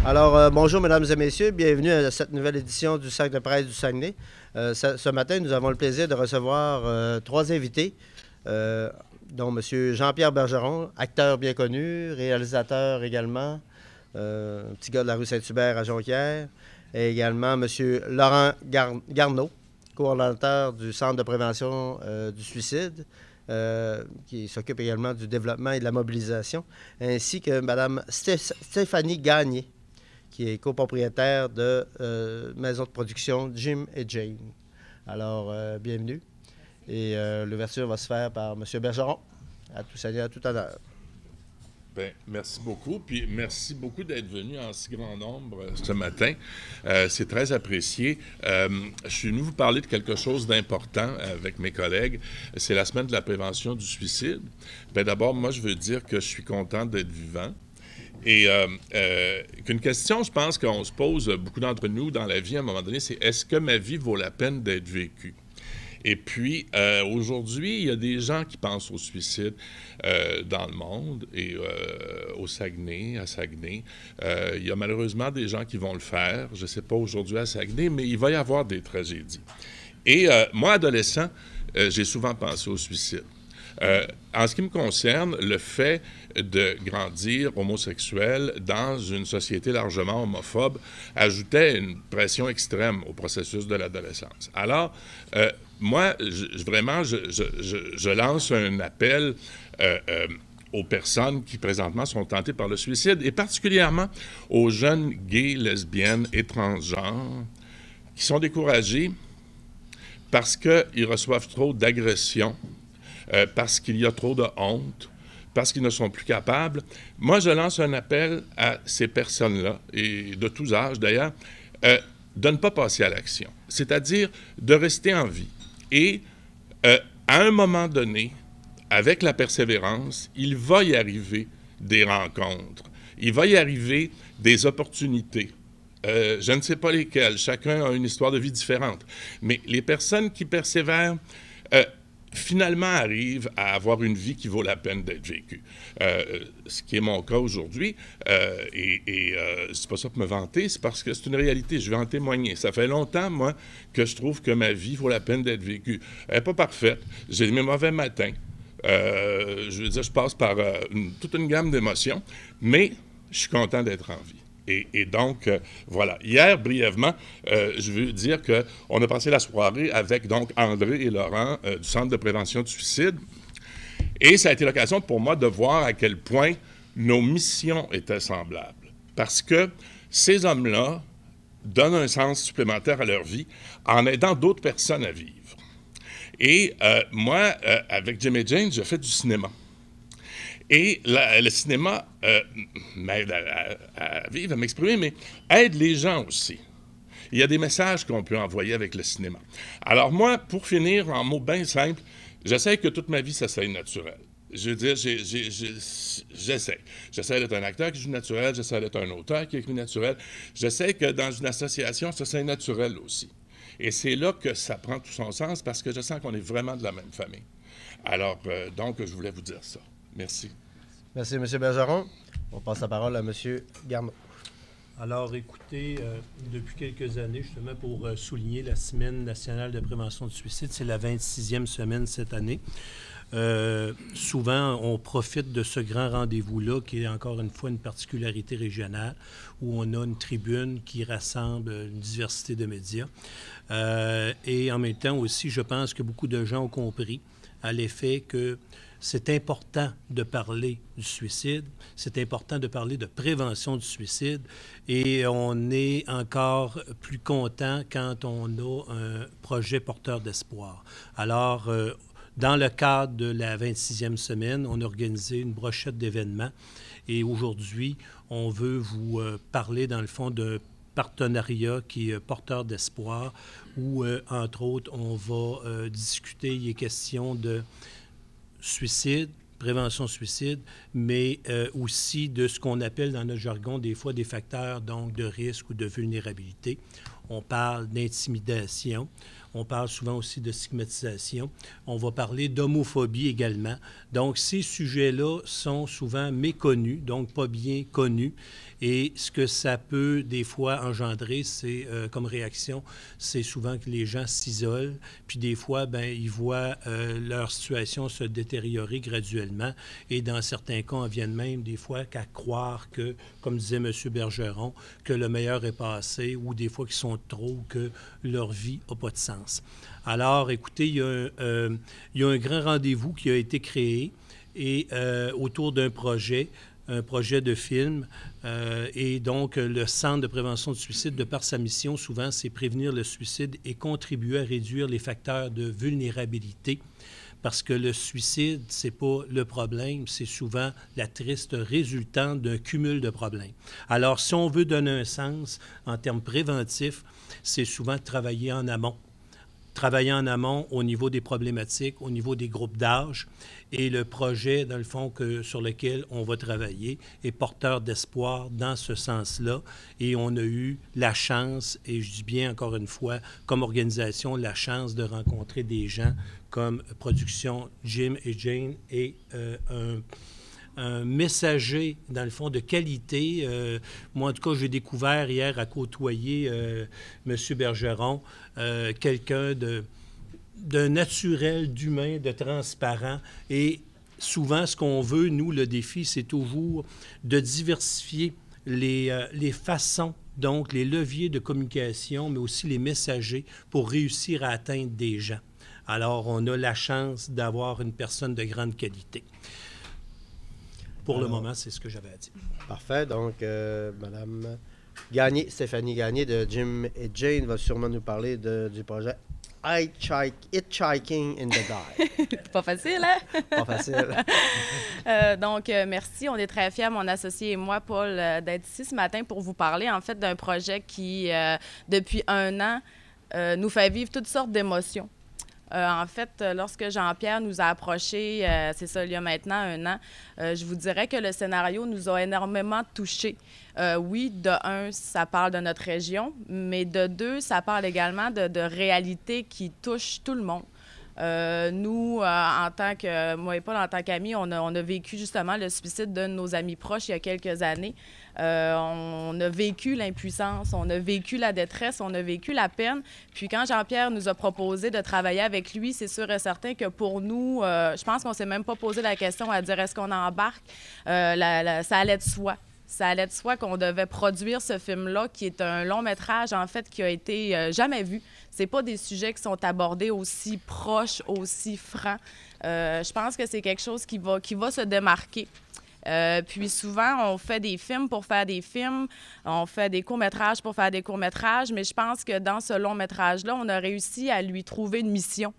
Bonjour, mesdames et messieurs. Bienvenue à cette nouvelle édition du Sac de presse du Saguenay. Ce matin, nous avons le plaisir de recevoir trois invités, dont M. Jean-Pierre Bergeron, acteur bien connu, réalisateur également, un petit gars de la rue Saint-Hubert à Jonquière, et également M. Laurent Garneau, coordonnateur du Centre de prévention du suicide, qui s'occupe également du développement et de la mobilisation, ainsi que Mme Stéphanie Gagné, qui est copropriétaire de maison de production Jim et Jane. Alors, bienvenue. Et l'ouverture va se faire par M. Bergeron. À tout à l'heure. Bien, merci beaucoup. Puis merci beaucoup d'être venu en si grand nombre ce matin. C'est très apprécié. Je suis venu vous parler de quelque chose d'important avec mes collègues. C'est la semaine de la prévention du suicide. Bien, d'abord, moi, je veux dire que je suis content d'être vivant. Et qu'une question, je pense qu'on se pose, beaucoup d'entre nous dans la vie, à un moment donné, c'est est-ce que ma vie vaut la peine d'être vécue? Et puis, aujourd'hui, il y a des gens qui pensent au suicide dans le monde et au Saguenay, à Saguenay. Il y a malheureusement des gens qui vont le faire. Je ne sais pas aujourd'hui à Saguenay, mais il va y avoir des tragédies. Et moi, adolescent, j'ai souvent pensé au suicide. En ce qui me concerne, le fait de grandir homosexuel dans une société largement homophobe ajoutait une pression extrême au processus de l'adolescence. Alors, moi, je lance un appel aux personnes qui, présentement, sont tentées par le suicide, et particulièrement aux jeunes gays, lesbiennes et transgenres qui sont découragés parce qu'ils reçoivent trop d'agressions, parce qu'il y a trop de honte, parce qu'ils ne sont plus capables. Moi, je lance un appel à ces personnes-là, et de tous âges d'ailleurs, de ne pas passer à l'action, c'est-à-dire de rester en vie. Et à un moment donné, avec la persévérance, il va y arriver des rencontres, il va y arriver des opportunités. Je ne sais pas lesquelles, chacun a une histoire de vie différente, mais les personnes qui persévèrent finalement arrivent à avoir une vie qui vaut la peine d'être vécue. Ce qui est mon cas aujourd'hui, c'est pas ça pour me vanter, c'est parce que c'est une réalité, je vais en témoigner. Ça fait longtemps, moi, que je trouve que ma vie vaut la peine d'être vécue. Elle n'est pas parfaite, j'ai mes mauvais matins, je veux dire, je passe par toute une gamme d'émotions, mais je suis content d'être en vie. Et donc, voilà. Hier, brièvement, je veux dire qu'on a passé la soirée avec donc André et Laurent du Centre de prévention du suicide. Et ça a été l'occasion pour moi de voir à quel point nos missions étaient semblables. Parce que ces hommes-là donnent un sens supplémentaire à leur vie en aidant d'autres personnes à vivre. Et moi, avec Jim et Jane, je fais du cinéma. Et le cinéma m'aide à vivre, à m'exprimer, mais aide les gens aussi. Il y a des messages qu'on peut envoyer avec le cinéma. Alors moi, pour finir, en mots bien simples, j'essaie que toute ma vie, ça soit naturel. Je veux dire, j'essaie. J'essaie d'être un acteur qui joue naturel, j'essaie d'être un auteur qui écrit naturel. J'essaie que dans une association, ça soit naturel aussi. Et c'est là que ça prend tout son sens, parce que je sens qu'on est vraiment de la même famille. Alors, donc, je voulais vous dire ça. Merci. Merci, M. Bergeron. On passe la parole à M. Garneau. Alors, écoutez, depuis quelques années, justement, pour souligner la Semaine nationale de prévention du suicide, c'est la 26e semaine cette année. Souvent, on profite de ce grand rendez-vous-là, qui est encore une fois une particularité régionale, où on a une tribune qui rassemble une diversité de médias. Et en même temps aussi, je pense que beaucoup de gens ont compris à l'effet que c'est important de parler du suicide, c'est important de parler de prévention du suicide, et on est encore plus content quand on a un projet porteur d'espoir. Alors, dans le cadre de la 26e semaine, on a organisé une brochette d'événements, et aujourd'hui, on veut vous parler, dans le fond, d'un partenariat qui est porteur d'espoir, où, entre autres, on va discuter, il est question de suicide, prévention suicide, mais aussi de ce qu'on appelle dans notre jargon des fois des facteurs donc de risque ou de vulnérabilité. on parle d'intimidation. On parle souvent aussi de stigmatisation. On va parler d'homophobie également. Donc, ces sujets-là sont souvent méconnus, donc pas bien connus. Et ce que ça peut, des fois, engendrer, c'est comme réaction, c'est souvent que les gens s'isolent. Puis des fois, bien, ils voient leur situation se détériorer graduellement. Et dans certains cas, on vient même, des fois, qu'à croire que, comme disait M. Bergeron, que le meilleur est passé, ou des fois qu'ils sont trop, que leur vie n'a pas de sens. Alors, écoutez, il y a un grand rendez-vous qui a été créé et autour d'un projet, un projet de film. Et donc, le Centre de prévention du suicide, de par sa mission, souvent, c'est prévenir le suicide et contribuer à réduire les facteurs de vulnérabilité. Parce que le suicide, c'est pas le problème, c'est souvent la triste résultante d'un cumul de problèmes. Alors, si on veut donner un sens en termes préventifs, c'est souvent de travailler en amont. Travailler en amont au niveau des problématiques, au niveau des groupes d'âge. Et le projet, dans le fond, sur lequel on va travailler est porteur d'espoir dans ce sens-là. Et on a eu la chance, et je dis bien encore une fois, comme organisation, la chance de rencontrer des gens comme Production Jim et Jane et un messager, dans le fond, de qualité. Moi, en tout cas, j'ai découvert hier à côtoyer M. Bergeron, quelqu'un de naturel, d'humain, de transparent. Et souvent, ce qu'on veut, nous, le défi, c'est toujours de diversifier les façons, donc les leviers de communication, mais aussi les messagers pour réussir à atteindre des gens. Alors, on a la chance d'avoir une personne de grande qualité. Pour le moment, c'est ce que j'avais à dire. Parfait. Donc, Mme Gagné, Stéphanie Gagné de Jim et Jane va sûrement nous parler du projet Hitchhiking in the Dark. Pas facile, hein? Pas facile. Donc, merci. On est très fiers, mon associé et moi, Paul, d'être ici ce matin pour vous parler, en fait, d'un projet qui, depuis 1 an, nous fait vivre toutes sortes d'émotions. En fait, lorsque Jean-Pierre nous a approchés, c'est ça, il y a maintenant 1 an, je vous dirais que le scénario nous a énormément touchés. Oui, de 1, ça parle de notre région, mais de 2, ça parle également de réalités qui touchent tout le monde. Nous, en tant que, moi et Paul, en tant qu'amis, on a vécu justement le suicide d'un de nos amis proches il y a quelques années. On a vécu l'impuissance, on a vécu la détresse, on a vécu la peine. Puis quand Jean-Pierre nous a proposé de travailler avec lui, c'est sûr et certain que pour nous, je pense qu'on ne s'est même pas posé la question à dire est-ce qu'on embarque. Ça allait de soi. Ça allait de soi qu'on devait produire ce film-là, qui est un long métrage, en fait, qui a été jamais vu. C'est pas des sujets qui sont abordés aussi proches, aussi francs. Je pense que c'est quelque chose qui va se démarquer. Puis souvent, on fait des films pour faire des films, on fait des courts-métrages pour faire des courts-métrages, mais je pense que dans ce long-métrage-là, on a réussi à lui trouver une mission.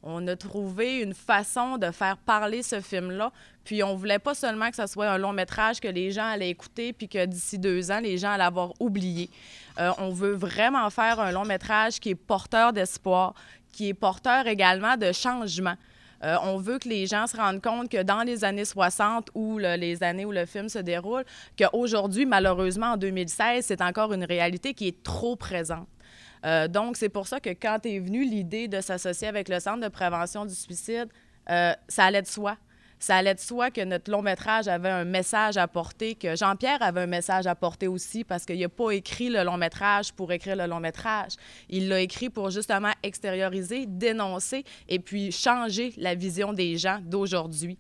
On a trouvé une façon de faire parler ce film-là. Puis on voulait pas seulement que ce soit un long-métrage que les gens allaient écouter puis que d'ici 2 ans, les gens allaient avoir oublié. On veut vraiment faire un long-métrage qui est porteur d'espoir, qui est porteur également de changement. On veut que les gens se rendent compte que dans les années 60 ou les années où le film se déroule, qu'aujourd'hui, malheureusement, en 2016, c'est encore une réalité qui est trop présente. Donc, c'est pour ça que quand est venue l'idée de s'associer avec le Centre de prévention du suicide, ça allait de soi. Ça allait de soi que notre long-métrage avait un message à porter, que Jean-Pierre avait un message à porter aussi, parce qu'il n'a pas écrit le long-métrage pour écrire le long-métrage. Il l'a écrit pour justement extérioriser, dénoncer et puis changer la vision des gens d'aujourd'hui.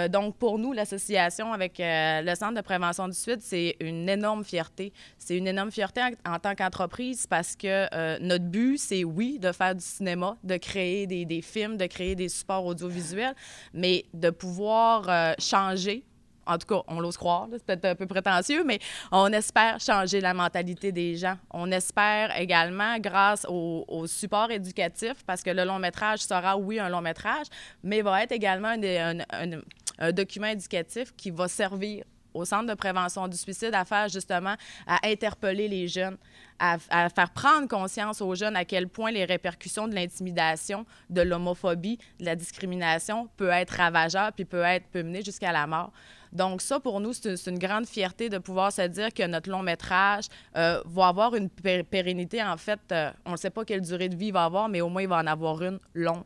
Donc, pour nous, l'association avec le Centre de prévention du suicide, c'est une énorme fierté. C'est une énorme fierté en tant qu'entreprise parce que notre but, c'est, oui, de faire du cinéma, de créer des films, de créer des supports audiovisuels, mais de pouvoir changer. En tout cas, on l'ose croire, c'est peut-être un peu prétentieux, mais on espère changer la mentalité des gens. On espère également, grâce au support éducatif, parce que le long-métrage sera, oui, un long-métrage, mais va être également un document éducatif qui va servir au Centre de prévention du suicide à faire justement, à interpeller les jeunes, à faire prendre conscience aux jeunes à quel point les répercussions de l'intimidation, de l'homophobie, de la discrimination peut être ravageur puis peut mener jusqu'à la mort. Donc ça, pour nous, c'est une grande fierté de pouvoir se dire que notre long métrage va avoir une pérennité. En fait, on ne sait pas quelle durée de vie il va avoir, mais au moins, il va en avoir une longue.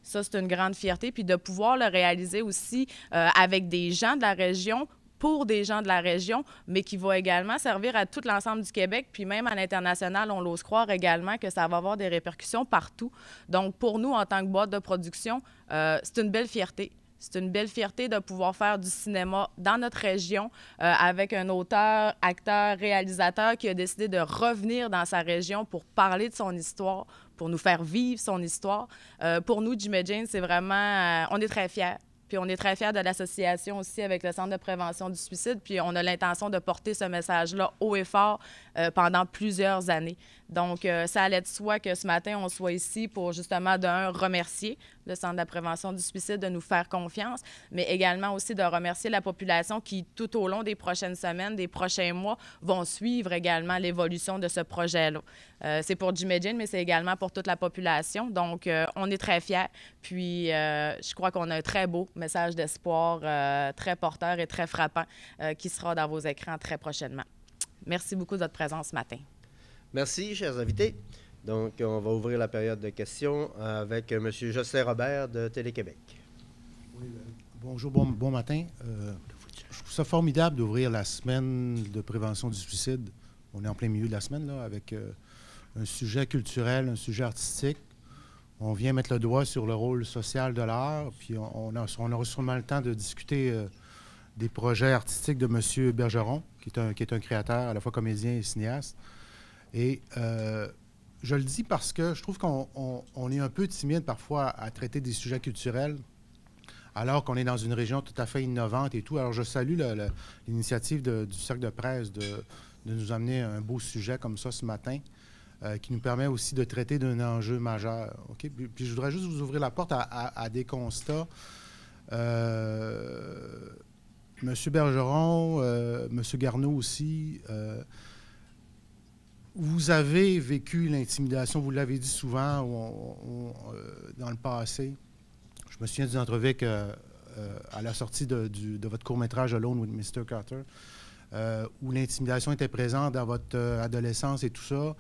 Ça, c'est une grande fierté. Puis de pouvoir le réaliser aussi avec des gens de la région, pour des gens de la région, mais qui va également servir à tout l'ensemble du Québec, puis même à l'international, on l'ose croire également que ça va avoir des répercussions partout. Donc, pour nous, en tant que boîte de production, c'est une belle fierté. C'est une belle fierté de pouvoir faire du cinéma dans notre région avec un auteur, acteur, réalisateur qui a décidé de revenir dans sa région pour parler de son histoire, pour nous faire vivre son histoire. Pour nous, Jim et Jane, c'est vraiment... on est très fiers. Puis on est très fiers de l'association aussi avec le Centre de prévention du suicide. Puis on a l'intention de porter ce message-là haut et fort pendant plusieurs années. Donc, ça allait de soi que ce matin, on soit ici pour justement, d'un, remercier le Centre de la prévention du suicide de nous faire confiance, mais également aussi de remercier la population qui, tout au long des prochaines semaines, des prochains mois, vont suivre également l'évolution de ce projet-là. C'est pour Jim et Jane, mais c'est également pour toute la population. Donc, on est très fiers. Puis, je crois qu'on a un très beau message d'espoir, très porteur et très frappant, qui sera dans vos écrans très prochainement. Merci beaucoup de votre présence ce matin. Merci, chers invités. Donc, on va ouvrir la période de questions avec M. Jocelyn Robert de Télé-Québec. Oui, bonjour, bon matin. Je trouve ça formidable d'ouvrir la semaine de prévention du suicide. On est en plein milieu de la semaine, là, avec un sujet culturel, un sujet artistique. On vient mettre le doigt sur le rôle social de l'art, puis on aura sûrement le temps de discuter des projets artistiques de M. Bergeron, qui est un créateur, à la fois comédien et cinéaste. Et je le dis parce que je trouve qu'on est un peu timide parfois à traiter des sujets culturels, alors qu'on est dans une région tout à fait innovante et tout. Alors, je salue l'initiative du Cercle de presse de nous amener un beau sujet comme ça ce matin, qui nous permet aussi de traiter d'un enjeu majeur. Okay? Puis je voudrais juste vous ouvrir la porte à des constats. M. Bergeron, M. Garneau aussi, vous avez vécu l'intimidation, vous l'avez dit souvent dans le passé. Je me souviens d'une entrevue à la sortie de votre court-métrage Alone with Mr. Carter, où l'intimidation était présente dans votre adolescence et tout ça.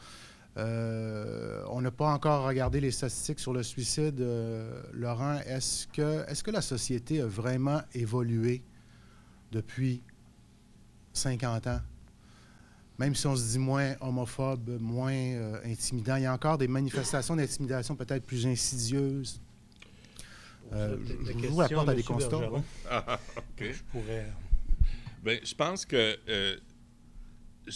On n'a pas encore regardé les statistiques sur le suicide. Laurent, est-ce que la société a vraiment évolué depuis 50 ans? Même si on se dit moins homophobe, moins intimidant, il y a encore des manifestations d'intimidation peut-être plus insidieuses. Je vous apporte à des constats. Ah, OK. Je pourrais... Bien, je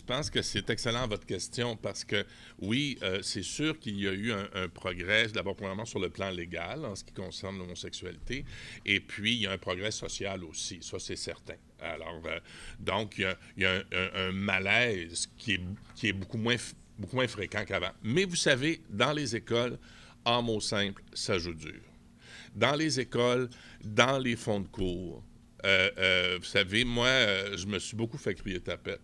pense que c'est excellent votre question parce que, oui, c'est sûr qu'il y a eu un progrès, d'abord, premièrement, sur le plan légal en ce qui concerne l'homosexualité, et puis il y a un progrès social aussi, ça c'est certain. Alors, donc, il y a un malaise qui est beaucoup moins fréquent qu'avant. Mais vous savez, dans les écoles, en mots simples, ça joue dur. Dans les écoles, dans les fonds de cours, vous savez, moi, je me suis beaucoup fait crier tapette.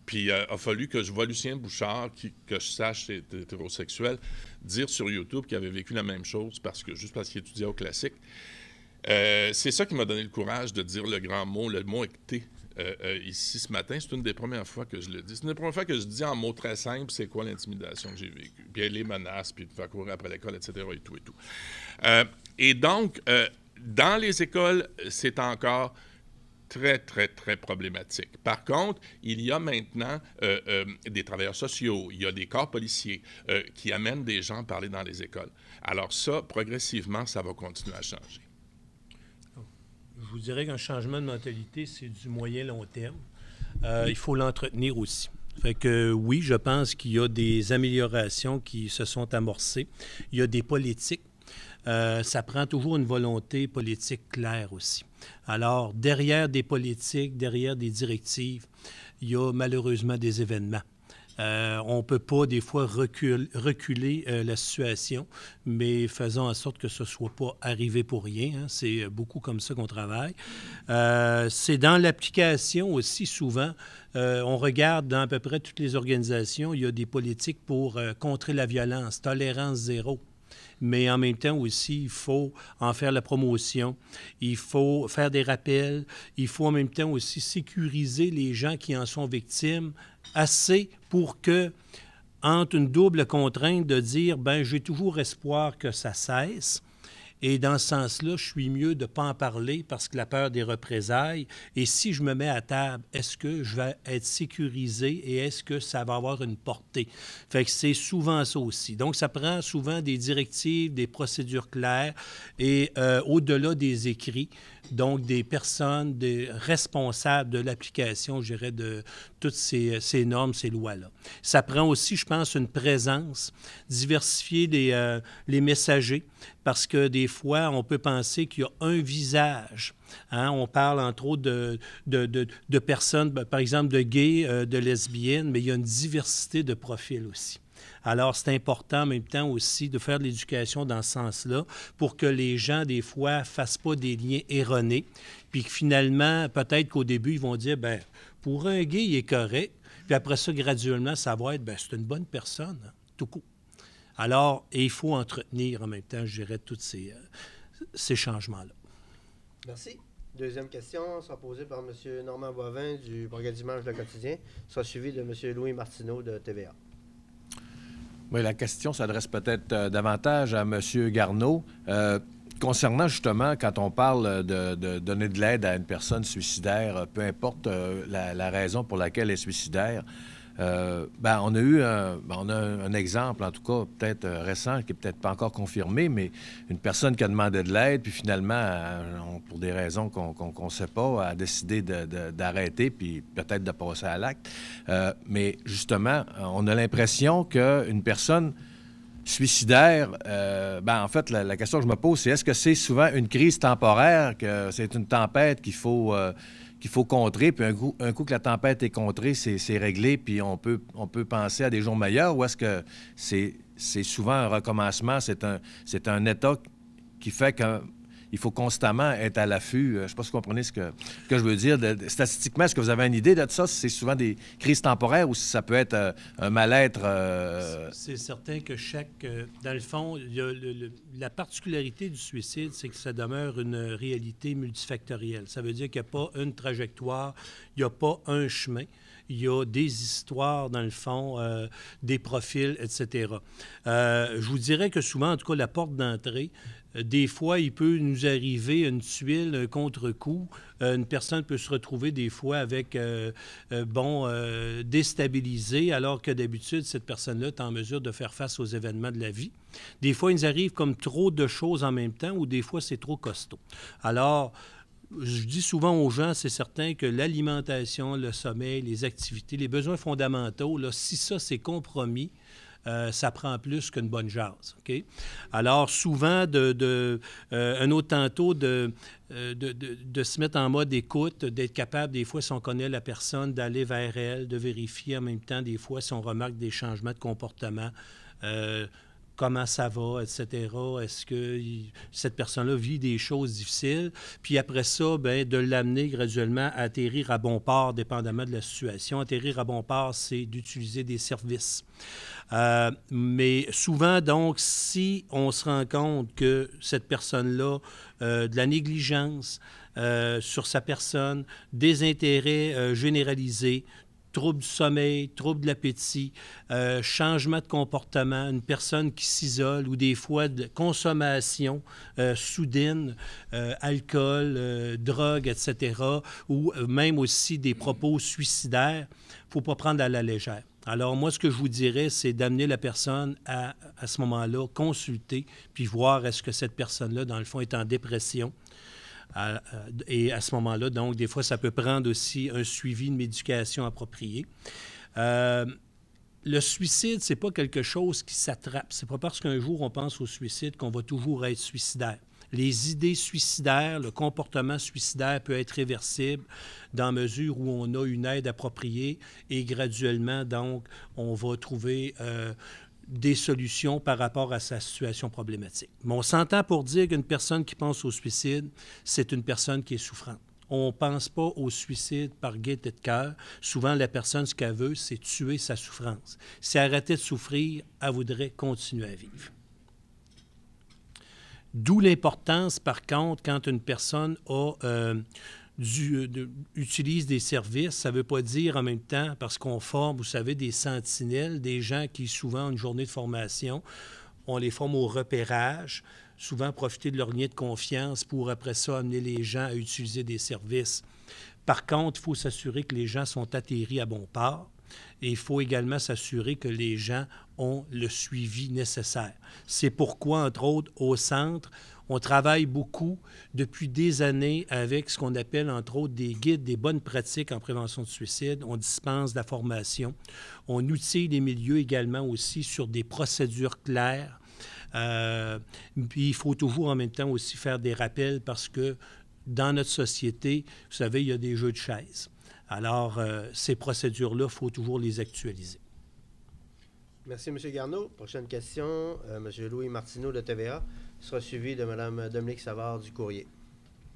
Puis il a fallu que je vois Lucien Bouchard, que je sache est hétérosexuel, dire sur YouTube qu'il avait vécu la même chose juste parce qu'il étudiait au classique. C'est ça qui m'a donné le courage de dire le grand mot, le mot écouté ici ce matin. C'est une des premières fois que je le dis. C'est une des premières fois que je dis en mots très simples c'est quoi l'intimidation que j'ai vécue. Puis les menaces, puis de faire courir après l'école, etc. et tout et tout. Et donc, dans les écoles, c'est encore très, très, très problématique. Par contre, il y a maintenant des travailleurs sociaux, il y a des corps policiers qui amènent des gens à parler dans les écoles. Alors ça, progressivement, ça va continuer à changer. Je vous dirais qu'un changement de mentalité, c'est du moyen-long terme. Il faut l'entretenir aussi. Fait que oui, je pense qu'il y a des améliorations qui se sont amorcées. Il y a des politiques. Ça prend toujours une volonté politique claire aussi. Alors, derrière des politiques, derrière des directives, il y a malheureusement des événements. On ne peut pas, des fois, reculer la situation, mais faisons en sorte que ce ne soit pas arrivé pour rien. Hein. C'est beaucoup comme ça qu'on travaille. C'est dans l'application aussi, souvent. On regarde dans à peu près toutes les organisations, il y a des politiques pour contrer la violence, tolérance zéro. Mais en même temps aussi, il faut en faire la promotion, il faut faire des rappels, il faut en même temps aussi sécuriser les gens qui en sont victimes assez pour que, entre une double contrainte de dire, ben j'ai toujours espoir que ça cesse. Et dans ce sens-là, je suis mieux de ne pas en parler parce que la peur des représailles. Et si je me mets à table, est-ce que je vais être sécurisé et est-ce que ça va avoir une portée? Fait que c'est souvent ça aussi. Donc, ça prend souvent des directives, des procédures claires et au-delà des écrits, donc des personnes, des responsables de l'application, je dirais, de toutes ces normes, ces lois-là. Ça prend aussi, je pense, une présence, diversifier les messagers, parce que des fois, on peut penser qu'il y a un visage. Hein? On parle, entre autres, de personnes, par exemple, de gays, de lesbiennes, mais il y a une diversité de profils aussi. Alors, c'est important en même temps aussi de faire de l'éducation dans ce sens-là pour que les gens, des fois, ne fassent pas des liens erronés. Puis que finalement, peut-être qu'au début, ils vont dire, bien, pour un gay, il est correct. Puis après ça, graduellement, ça va être, bien, c'est une bonne personne, hein, tout court. Alors, et il faut entretenir en même temps, je dirais, tous ces changements-là. Merci. Deuxième question sera posée par M. Normand Boivin du Progrès Dimanche Le Quotidien, sera suivi de M. Louis Martineau de TVA. Oui, la question s'adresse peut-être davantage à M. Garneau. Concernant justement, quand on parle de donner de l'aide à une personne suicidaire, peu importe la raison pour laquelle elle est suicidaire, on a un exemple, en tout cas peut-être récent, qui n'est peut-être pas encore confirmé, mais une personne qui a demandé de l'aide, puis finalement, pour des raisons qu'on ne sait pas, a décidé d'arrêter, puis peut-être de passer à l'acte. Mais justement, on a l'impression qu'une personne suicidaire, en fait, la question que je me pose, c'est est-ce que c'est souvent une crise temporaire, que c'est une tempête qu'il faut contrer, puis un coup que la tempête est contrée, c'est réglé, puis on peut penser à des jours meilleurs, ou est-ce que c'est souvent un recommencement, c'est un état qui fait qu'il faut constamment être à l'affût. Je ne sais pas si vous comprenez ce que je veux dire. Statistiquement, est-ce que vous avez une idée de ça? Si c'est souvent des crises temporaires ou si ça peut être un mal-être? C'est certain que dans le fond, la particularité du suicide, c'est que ça demeure une réalité multifactorielle. Ça veut dire qu'il n'y a pas une trajectoire, il n'y a pas un chemin. Il y a des histoires, dans le fond, des profils, etc. Je vous dirais que souvent, en tout cas, la porte d'entrée, des fois, il peut nous arriver une tuile, un contre-coup. Une personne peut se retrouver des fois avec, déstabilisée, alors que d'habitude, cette personne-là est en mesure de faire face aux événements de la vie. Des fois, il nous arrive comme trop de choses en même temps, ou des fois, c'est trop costaud. Alors, je dis souvent aux gens, c'est certain que l'alimentation, le sommeil, les activités, les besoins fondamentaux, là, si ça, c'est compromis, ça prend plus qu'une bonne jase. OK? Alors, souvent, un autre tantôt, de se mettre en mode écoute, d'être capable, des fois, si on connaît la personne, d'aller vers elle, de vérifier en même temps, des fois, si on remarque des changements de comportement, comment ça va, etc. Est-ce que cette personne-là vit des choses difficiles? Puis après ça, bien, de l'amener graduellement à atterrir à bon port, dépendamment de la situation. Atterrir à bon port, c'est d'utiliser des services. Mais souvent, donc, si on se rend compte que cette personne-là, de la négligence sur sa personne, des intérêts généralisés, trouble du sommeil, trouble de l'appétit, changement de comportement, une personne qui s'isole ou des fois de consommation soudaine, alcool, drogue, etc., ou même aussi des propos suicidaires, il ne faut pas prendre à la légère. Alors, moi, ce que je vous dirais, c'est d'amener la personne à ce moment-là, consulter, puis voir est-ce que cette personne-là, dans le fond, est en dépression. Et à ce moment-là, donc, des fois, ça peut prendre aussi un suivi, une médication appropriée. Le suicide, c'est pas quelque chose qui s'attrape. C'est pas parce qu'un jour, on pense au suicide qu'on va toujours être suicidaire. Les idées suicidaires, le comportement suicidaire peut être réversible dans mesure où on a une aide appropriée et graduellement, donc, on va trouver des solutions par rapport à sa situation problématique. Mais on s'entend pour dire qu'une personne qui pense au suicide, c'est une personne qui est souffrante. On ne pense pas au suicide par gaieté de cœur. Souvent, la personne, ce qu'elle veut, c'est tuer sa souffrance. Si elle arrêtait de souffrir, elle voudrait continuer à vivre. D'où l'importance, par contre, quand une personne utilise des services, ça ne veut pas dire en même temps, parce qu'on forme, vous savez, des sentinelles, des gens qui, souvent, une journée de formation, on les forme au repérage, souvent profiter de leur lien de confiance pour, après ça, amener les gens à utiliser des services. Par contre, il faut s'assurer que les gens sont atterris à bon port. Et il faut également s'assurer que les gens ont le suivi nécessaire. C'est pourquoi, entre autres, au centre, on travaille beaucoup depuis des années avec ce qu'on appelle, entre autres, des guides, des bonnes pratiques en prévention de suicide. On dispense de la formation. On outille les milieux également aussi sur des procédures claires. Puis il faut toujours en même temps aussi faire des rappels parce que dans notre société, vous savez, il y a des jeux de chaises. Alors, ces procédures-là, il faut toujours les actualiser. Merci, M. Garneau. Prochaine question, M. Louis Martineau de TVA sera suivi de Mme Dominique Savard du Courrier.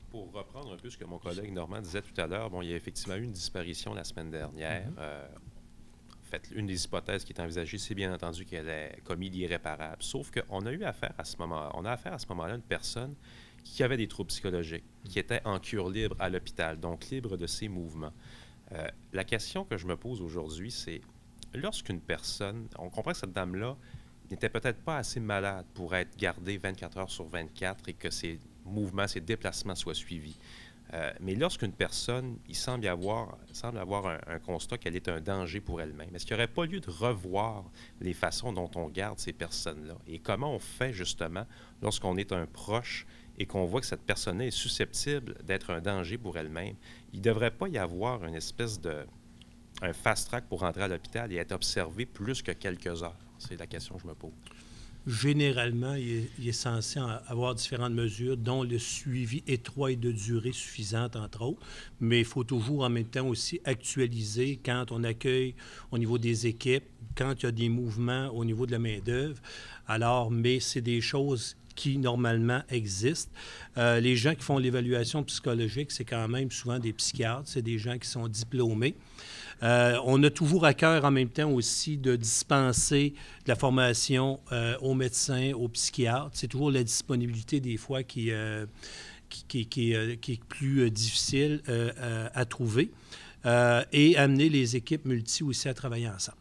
Pour reprendre un peu ce que mon collègue Normand disait tout à l'heure, bon, il y a effectivement eu une disparition la semaine dernière. En fait, une des hypothèses qui est envisagée, c'est bien entendu qu'elle ait commis l'irréparable. Sauf qu'on a eu affaire à ce moment-là à une personne qui avait des troubles psychologiques, qui était en cure libre à l'hôpital, donc libre de ses mouvements. La question que je me pose aujourd'hui, c'est lorsqu'une personne, on comprend que cette dame-là n'était peut-être pas assez malade pour être gardée 24 heures sur 24 et que ses mouvements, ses déplacements soient suivis. Mais lorsqu'une personne, il semble avoir un constat qu'elle est un danger pour elle-même, est-ce qu'il n'y aurait pas lieu de revoir les façons dont on garde ces personnes-là? Et comment on fait justement lorsqu'on est un proche et qu'on voit que cette personne-là est susceptible d'être un danger pour elle-même? Il ne devrait pas y avoir une espèce un fast-track pour rentrer à l'hôpital et être observé plus que quelques heures? C'est la question que je me pose. Généralement, il est censé avoir différentes mesures, dont le suivi étroit et de durée suffisante, entre autres. Mais il faut toujours en même temps aussi actualiser quand on accueille au niveau des équipes, quand il y a des mouvements au niveau de la main-d'œuvre. Alors, mais c'est des choses qui, normalement, existent. Les gens qui font l'évaluation psychologique, c'est quand même souvent des psychiatres, c'est des gens qui sont diplômés. On a toujours à cœur en même temps aussi de dispenser de la formation aux médecins, aux psychiatres. C'est toujours la disponibilité des fois qui est plus difficile à trouver et amener les équipes multi aussi à travailler ensemble.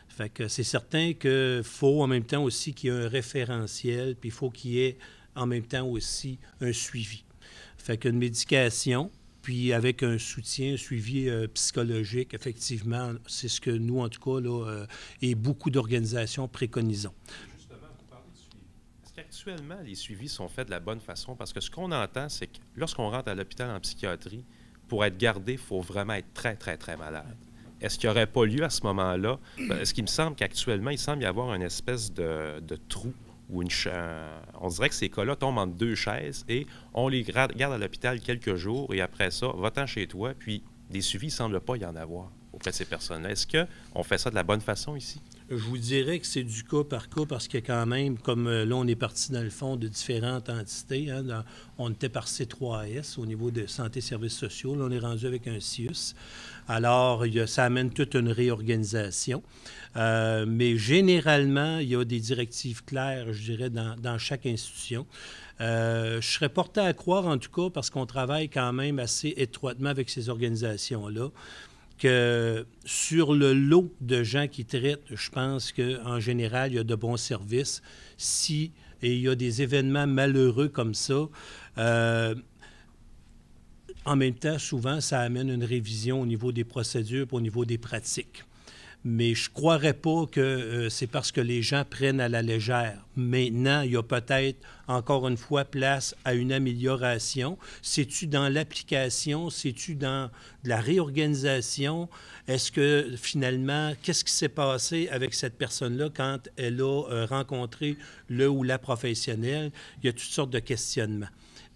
Fait que c'est certain qu'il faut en même temps aussi qu'il y ait un référentiel, puis il faut qu'il y ait en même temps aussi un suivi. Fait qu'une médication, puis avec un soutien, un suivi psychologique, effectivement, c'est ce que nous, en tout cas, là, et beaucoup d'organisations préconisons. Justement, vous parlez de suivi. Est-ce qu'actuellement, les suivis sont faits de la bonne façon? Parce que ce qu'on entend, c'est que lorsqu'on rentre à l'hôpital en psychiatrie, pour être gardé, il faut vraiment être très, très, très malade. Est-ce qu'il n'y aurait pas lieu à ce moment-là? Est-ce qu'il me semble qu'actuellement, il semble y avoir une espèce de trou ou on dirait que ces cas-là tombent entre deux chaises et on les garde à l'hôpital quelques jours et après ça, va-t'en chez toi, puis des suivis, il ne semble pas y en avoir auprès de ces personnes-là. Est-ce qu'on fait ça de la bonne façon ici? Je vous dirais que c'est du cas par cas parce qu'il y a quand même, comme là, on est parti dans le fond de différentes entités. Hein, on était par C3S au niveau de santé et services sociaux. Là, on est rendu avec un CIUS. Alors, ça amène toute une réorganisation. Mais généralement, il y a des directives claires, je dirais, dans chaque institution. Je serais porté à croire, en tout cas, parce qu'on travaille quand même assez étroitement avec ces organisations-là, que sur le lot de gens qui traitent, je pense qu'en général, il y a de bons services. Et il y a des événements malheureux comme ça, en même temps, souvent, ça amène une révision au niveau des procédures, au niveau des pratiques. Mais je ne croirais pas que c'est parce que les gens prennent à la légère. Maintenant, il y a peut-être, encore une fois, place à une amélioration. C'est-tu dans l'application? C'est-tu dans la réorganisation? Est-ce que, finalement, qu'est-ce qui s'est passé avec cette personne-là quand elle a rencontré le ou la professionnelle? Il y a toutes sortes de questionnements.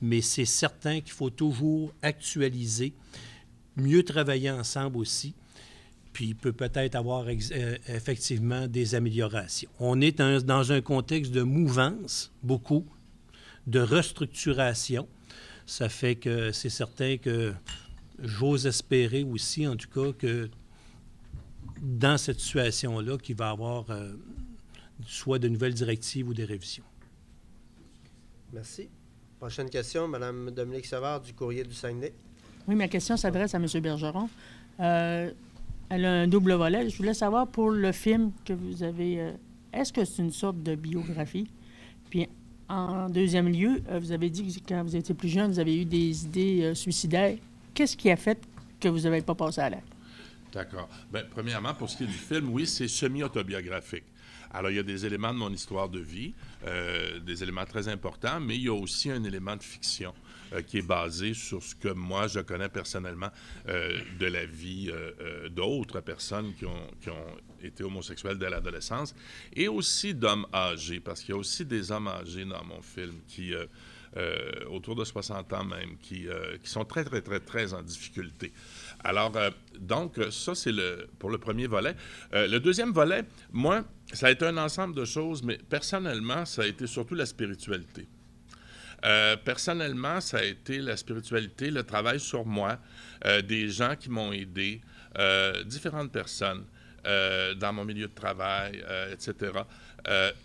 Mais c'est certain qu'il faut toujours actualiser, mieux travailler ensemble aussi. Puis il peut peut-être avoir effectivement des améliorations. On est dans un contexte de mouvance, beaucoup, de restructuration. Ça fait que c'est certain que j'ose espérer aussi, en tout cas, que dans cette situation-là, qu'il va y avoir soit de nouvelles directives ou des révisions. Merci. Prochaine question, Mme Dominique Savard du Courrier du Saguenay. Oui, ma question s'adresse à M. Bergeron. Elle a un double volet. Je voulais savoir, pour le film que vous avez, est-ce que c'est une sorte de biographie? Puis, en deuxième lieu, vous avez dit que quand vous étiez plus jeune, vous avez eu des idées suicidaires. Qu'est-ce qui a fait que vous n'avez pas passé à l'acte? D'accord. Bien, premièrement, pour ce qui est du film, oui, c'est semi-autobiographique. Alors, il y a des éléments de mon histoire de vie, des éléments très importants, mais il y a aussi un élément de fiction qui est basé sur ce que moi, je connais personnellement de la vie d'autres personnes qui ont été homosexuels dès l'adolescence, et aussi d'hommes âgés, parce qu'il y a aussi des hommes âgés dans mon film qui... autour de 60 ans même, qui sont très, très, très, très en difficulté. Alors, donc, ça, c'est pour le premier volet. Le deuxième volet, moi, ça a été un ensemble de choses, mais personnellement, ça a été surtout la spiritualité. Personnellement, ça a été la spiritualité, le travail sur moi, des gens qui m'ont aidé, différentes personnes dans mon milieu de travail, etc.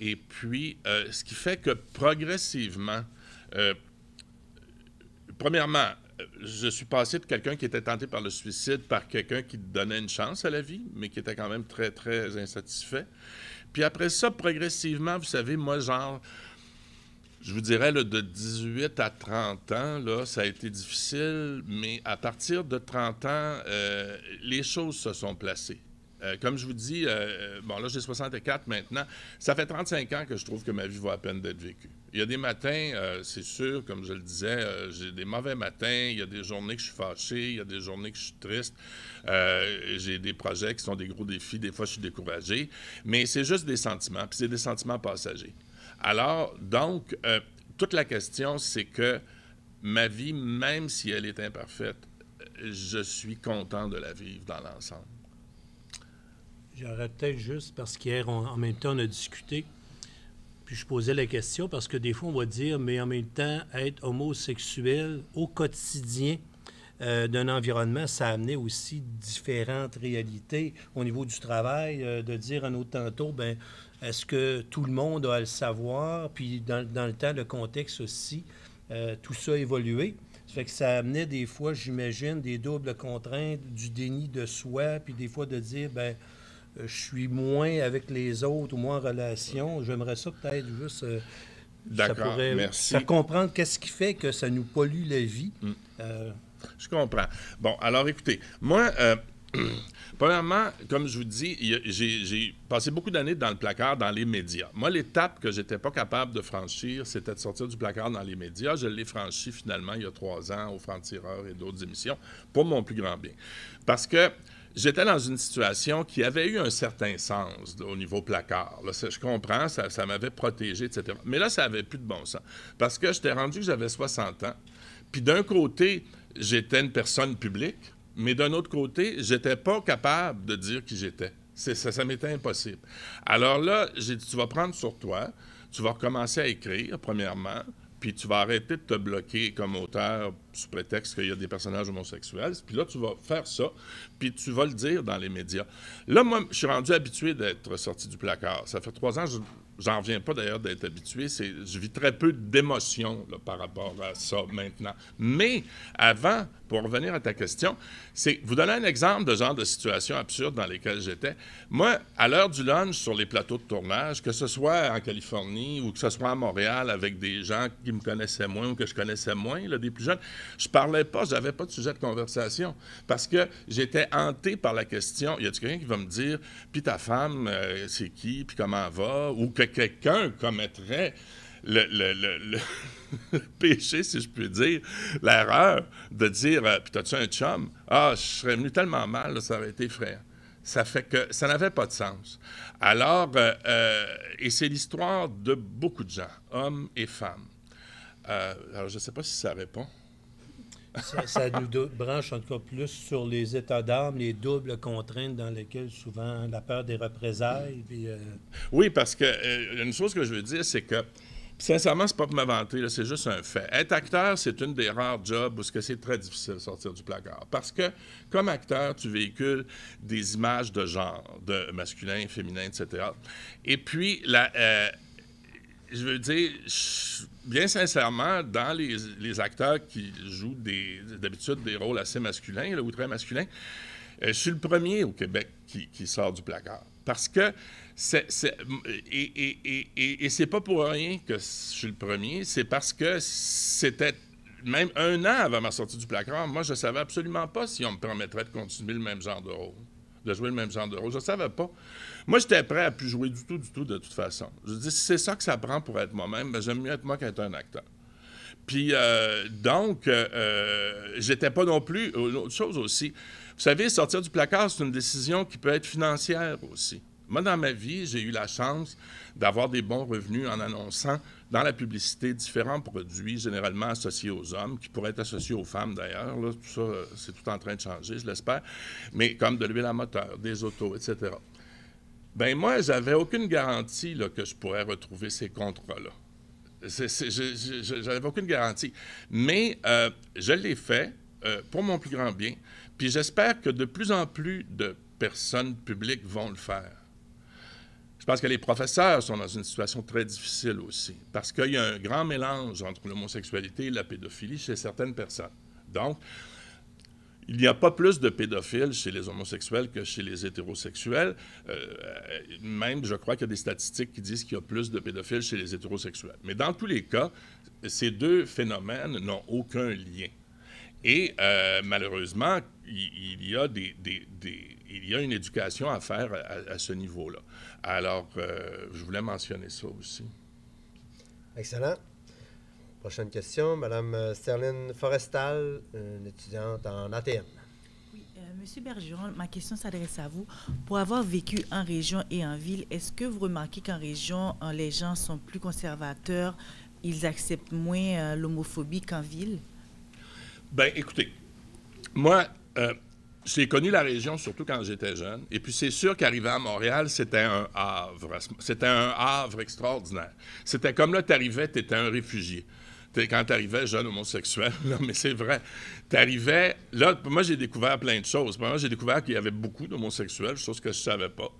Et puis, ce qui fait que progressivement, premièrement, je suis passé de quelqu'un qui était tenté par le suicide par quelqu'un qui donnait une chance à la vie, mais qui était quand même très, très insatisfait. Puis après ça, progressivement, vous savez, moi, genre, je vous dirais, là, de 18 à 30 ans, là, ça a été difficile, mais à partir de 30 ans, les choses se sont placées. Comme je vous dis, bon, là, j'ai 64 maintenant. Ça fait 35 ans que je trouve que ma vie vaut à peine d'être vécue. Il y a des matins, c'est sûr, comme je le disais, j'ai des mauvais matins. Il y a des journées que je suis fâché. Il y a des journées que je suis triste. J'ai des projets qui sont des gros défis. Des fois, je suis découragé. Mais c'est juste des sentiments. Puis c'est des sentiments passagers. Alors, donc, toute la question, c'est que ma vie, même si elle est imparfaite, je suis content de la vivre dans l'ensemble. J'aurais peut-être juste, parce qu'hier, en même temps, on a discuté, puis je posais la question, parce que des fois, on va dire, mais en même temps, être homosexuel au quotidien d'un environnement, ça amenait aussi différentes réalités au niveau du travail, de dire un autre tantôt, bien, est-ce que tout le monde a à le savoir? Puis dans le temps, le contexte aussi, tout ça a évolué. Ça fait que ça amenait des fois, j'imagine, des doubles contraintes, du déni de soi, puis des fois de dire, bien, je suis moins avec les autres ou moins en relation. J'aimerais ça peut-être juste... D'accord, ça pourrait merci. faire comprendre qu'est-ce qui fait que ça nous pollue la vie. Je comprends. Bon, alors écoutez, moi, premièrement, comme je vous dis, j'ai passé beaucoup d'années dans le placard, dans les médias. Moi, l'étape que j'étais pas capable de franchir, c'était de sortir du placard dans les médias. Je l'ai franchi finalement il y a 3 ans au Franc-Tireur et d'autres émissions, pour mon plus grand bien. Parce que j'étais dans une situation qui avait eu un certain sens au niveau placard. Là, je comprends, ça m'avait protégé, etc. Mais là, ça n'avait plus de bon sens. Parce que j'étais rendu que j'avais 60 ans. Puis d'un côté, j'étais une personne publique, mais d'un autre côté, j'étais pas capable de dire qui j'étais. Ça m'était impossible. Alors là, j'ai dit, tu vas prendre sur toi, tu vas recommencer à écrire, premièrement, puis tu vas arrêter de te bloquer comme auteur sous prétexte qu'il y a des personnages homosexuels. Puis là, tu vas faire ça, puis tu vas le dire dans les médias. Là, moi, je suis rendu habitué d'être sorti du placard. Ça fait 3 ans, j'en reviens pas d'ailleurs d'être habitué. Je vis très peu d'émotions par rapport à ça maintenant. Mais avant, pour revenir à ta question, c'est vous donner un exemple de genre de situation absurde dans lesquelles j'étais. Moi, à l'heure du lunch sur les plateaux de tournage, que ce soit en Californie ou que ce soit à Montréal avec des gens qui me connaissaient moins ou que je connaissais moins, là, des plus jeunes, je parlais pas, j'avais pas de sujet de conversation parce que j'étais hanté par la question, y a-t-il quelqu'un qui va me dire, puis ta femme, c'est qui, puis comment elle va, ou que quelqu'un commettrait le péché, si je peux dire, l'erreur de dire, puis t'as-tu un chum? Ah, je serais venu tellement mal, là, ça aurait été effrayant. Ça fait que ça n'avait pas de sens. Alors, et c'est l'histoire de beaucoup de gens, hommes et femmes. Alors, je ne sais pas si ça répond. Ça nous branche en tout cas plus sur les états d'âme, les doubles contraintes dans lesquelles souvent la peur des représailles. Puis, Oui, parce que une chose que je veux dire, c'est que, sincèrement, c'est pas pour m'inventer, là, c'est juste un fait. Être acteur, c'est une des rares jobs où c'est très difficile de sortir du placard. Parce que, comme acteur, tu véhicules des images de genre, de masculin, féminin, etc. Et puis, je veux dire, bien sincèrement, dans les acteurs qui jouent d'habitude des rôles assez masculins, là, ou très masculins, je suis le premier au Québec qui sort du placard. Parce que et c'est pas pour rien que je suis le premier, c'est parce que c'était même 1 an avant ma sortie du placard, moi, je savais absolument pas si on me permettrait de continuer le même genre de rôle, de jouer le même genre de rôle. Je savais pas. Moi, j'étais prêt à plus jouer du tout, de toute façon. Je dis, si c'est ça que ça prend pour être moi-même, ben, j'aime mieux être moi qu'être un acteur. Puis, donc, j'étais pas non plus... Une autre chose aussi, vous savez, sortir du placard, c'est une décision qui peut être financière aussi. Moi, dans ma vie, j'ai eu la chance d'avoir des bons revenus en annonçant dans la publicité différents produits généralement associés aux hommes, qui pourraient être associés aux femmes d'ailleurs. Là, tout ça, c'est tout en train de changer, je l'espère. Mais comme de l'huile à moteur, des autos, etc. Bien, moi, j'avais aucune garantie là, que je pourrais retrouver ces contrats-là. J'avais aucune garantie. Mais je l'ai fait pour mon plus grand bien. Puis j'espère que de plus en plus de personnes publiques vont le faire. Je pense que les professeurs sont dans une situation très difficile aussi, parce qu'il y a un grand mélange entre l'homosexualité et la pédophilie chez certaines personnes. Donc, il n'y a pas plus de pédophiles chez les homosexuels que chez les hétérosexuels. Même, je crois qu'il y a des statistiques qui disent qu'il y a plus de pédophiles chez les hétérosexuels. Mais dans tous les cas, ces deux phénomènes n'ont aucun lien. Et malheureusement, il y a une éducation à faire à ce niveau-là. Alors, je voulais mentionner ça aussi. Excellent. Prochaine question, Mme Sterling Forestal, une étudiante en ATM. Oui, Monsieur Bergeron, ma question s'adresse à vous. Pour avoir vécu en région et en ville, est-ce que vous remarquez qu'en région, les gens sont plus conservateurs, ils acceptent moins l'homophobie qu'en ville? Bien, écoutez, moi, j'ai connu la région surtout quand j'étais jeune. Et puis, c'est sûr qu'arriver à Montréal, c'était un havre. C'était un havre extraordinaire. C'était comme là, tu arrivais, tu étais un réfugié. Quand tu arrivais jeune homosexuel, non, mais c'est vrai. Tu arrivais... Là, moi, j'ai découvert plein de choses. Moi, j'ai découvert qu'il y avait beaucoup d'homosexuels, chose que je ne savais pas.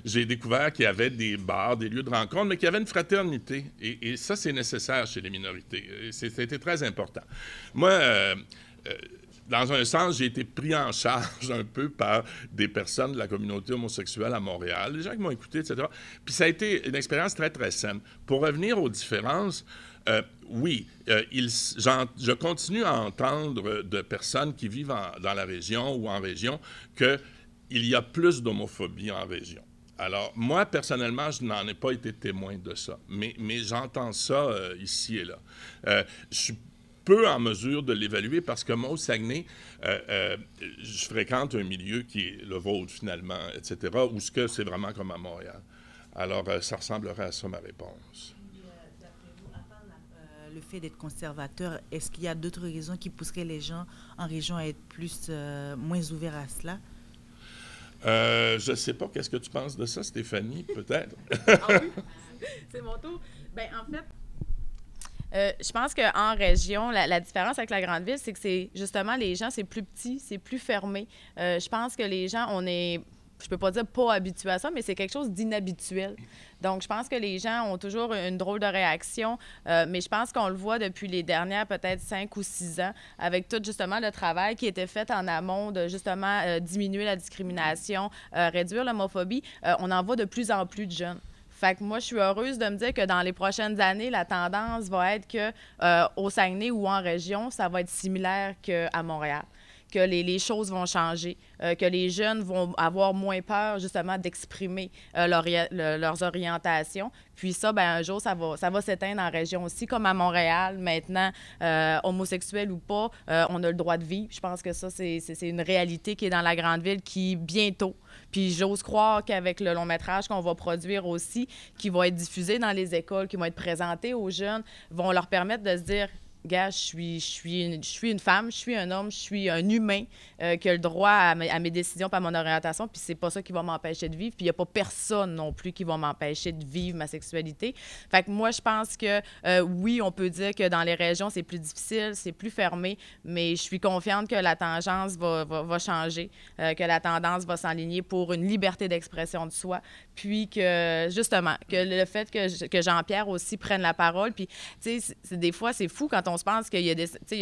J'ai découvert qu'il y avait des bars, des lieux de rencontre, mais qu'il y avait une fraternité. Et ça, c'est nécessaire chez les minorités. C'était très important. Moi... dans un sens, j'ai été pris en charge un peu par des personnes de la communauté homosexuelle à Montréal, des gens qui m'ont écouté, etc. Puis ça a été une expérience très, très saine. Pour revenir aux différences, oui, je continue à entendre de personnes qui vivent dans la région ou en région qu'il y a plus d'homophobie en région. Alors, moi, personnellement, je n'en ai pas été témoin de ça, mais j'entends ça ici et là. Je suis peu en mesure de l'évaluer parce que moi, au Saguenay, je fréquente un milieu qui est le vôtre, finalement, etc., où ce que c'est vraiment comme à Montréal. Alors, ça ressemblerait à ça, ma réponse. D'après vous, à part le fait d'être conservateur, est-ce qu'il y a d'autres raisons qui pousseraient les gens en région à être moins ouverts à cela? Je ne sais pas. Qu'est-ce que tu penses de ça, Stéphanie, peut-être? Ah oui? C'est mon tour. Bien, en fait... je pense qu'en région, la différence avec la grande ville, c'est que c'est justement les gens, c'est plus petit, c'est plus fermé. Je pense que les gens, on est, je peux pas dire pas habitués à ça, mais c'est quelque chose d'inhabituel. Donc, je pense que les gens ont toujours une drôle de réaction, mais je pense qu'on le voit depuis les dernières peut-être 5 ou 6 ans, avec tout justement le travail qui était fait en amont de justement diminuer la discrimination, réduire l'homophobie. On en voit de plus en plus de jeunes. Fait que moi, je suis heureuse de me dire que dans les prochaines années, la tendance va être que au Saguenay ou en région, ça va être similaire qu'à Montréal, que les choses vont changer, que les jeunes vont avoir moins peur justement d'exprimer leurs orientations. Puis ça, bien, un jour, ça va s'éteindre en région aussi, comme à Montréal. Maintenant, homosexuel ou pas, on a le droit de vivre. Je pense que ça, c'est une réalité qui est dans la grande ville qui, bientôt, puis j'ose croire qu'avec le long-métrage qu'on va produire aussi, qui va être diffusé dans les écoles, qui vont être présentés aux jeunes, vont leur permettre de se dire... gars, je suis une femme, je suis un homme, je suis un humain qui a le droit à mes décisions, pas à mon orientation, puis c'est pas ça qui va m'empêcher de vivre. Puis il n'y a pas personne non plus qui va m'empêcher de vivre ma sexualité. Fait que moi, je pense que oui, on peut dire que dans les régions, c'est plus difficile, c'est plus fermé, mais je suis confiante que la tangence va changer, que la tendance va s'enligner pour une liberté d'expression de soi, puis que, justement, que le fait que Jean-Pierre aussi prenne la parole, puis, tu sais, des fois, c'est fou quand on se pense qu'il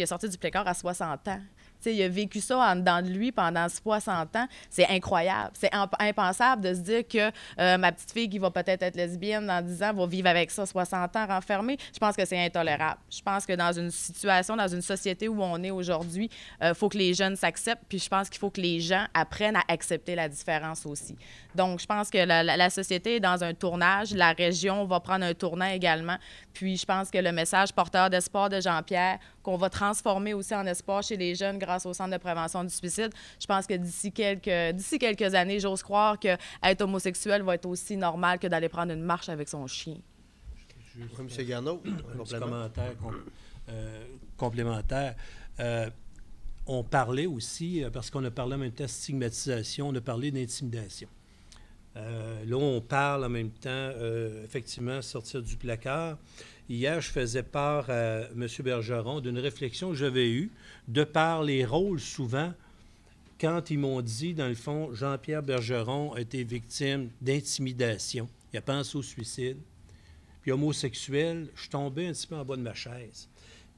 a sorti du placard à 60 ans. T'sais, il a vécu ça en dedans de lui pendant 60 ans. C'est incroyable. C'est impensable de se dire que ma petite fille qui va peut-être être lesbienne dans 10 ans va vivre avec ça 60 ans renfermée. Je pense que c'est intolérable. Je pense que dans une situation, dans une société où on est aujourd'hui, il faut que les jeunes s'acceptent, puis je pense qu'il faut que les gens apprennent à accepter la différence aussi. Donc, je pense que la société est dans un tournage. La région va prendre un tournant également. Puis, je pense que le message porteur d'espoir de Jean-Pierre, qu'on va transformer aussi en espoir chez les jeunes grâce au Centre de prévention du suicide. Je pense que d'ici quelques années, j'ose croire qu'être homosexuel va être aussi normal que d'aller prendre une marche avec son chien. M. Garneau, un petit commentaire complémentaire. On parlait aussi, parce qu'on a parlé en même temps de stigmatisation, on a parlé d'intimidation. Là, on parle en même temps, effectivement, sortir du placard. Hier, je faisais part à M. Bergeron d'une réflexion que j'avais eue, de par les rôles souvent, quand ils m'ont dit, dans le fond, Jean-Pierre Bergeron a été victime d'intimidation. Il a pensé au suicide. Puis homosexuel, je tombais un petit peu en bas de ma chaise.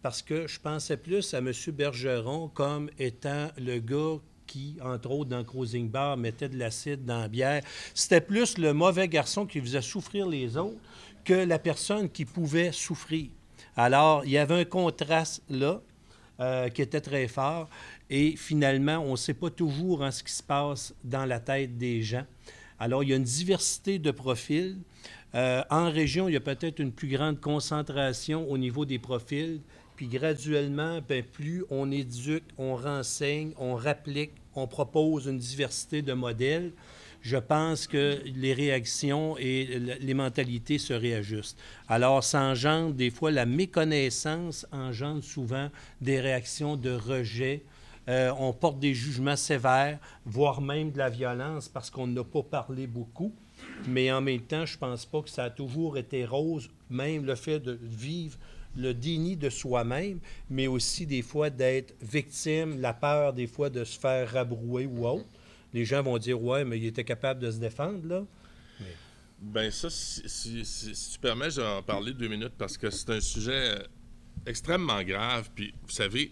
Parce que je pensais plus à M. Bergeron comme étant le gars qui, entre autres, dans Cruising Bar, mettait de l'acide dans la bière. C'était plus le mauvais garçon qui faisait souffrir les autres que la personne qui pouvait souffrir. Alors, il y avait un contraste là qui était très fort et finalement, on ne sait pas toujours ce qui se passe dans la tête des gens. Alors, il y a une diversité de profils. En région, il y a peut-être une plus grande concentration au niveau des profils. Puis graduellement, bien, plus on éduque, on renseigne, on rapplique, on propose une diversité de modèles, je pense que les réactions et les mentalités se réajustent. Alors, ça engendre des fois, la méconnaissance engendre souvent des réactions de rejet. On porte des jugements sévères, voire même de la violence parce qu'on n'a pas parlé beaucoup. Mais en même temps, je ne pense pas que ça a toujours été rose, même le fait de vivre le déni de soi-même, mais aussi des fois d'être victime, la peur des fois de se faire rabrouer ou autre. Les gens vont dire « Ouais, mais il était capable de se défendre, là. » Bien, ça, si tu permets, je vais en parler 2 minutes parce que c'est un sujet extrêmement grave. Puis, vous savez,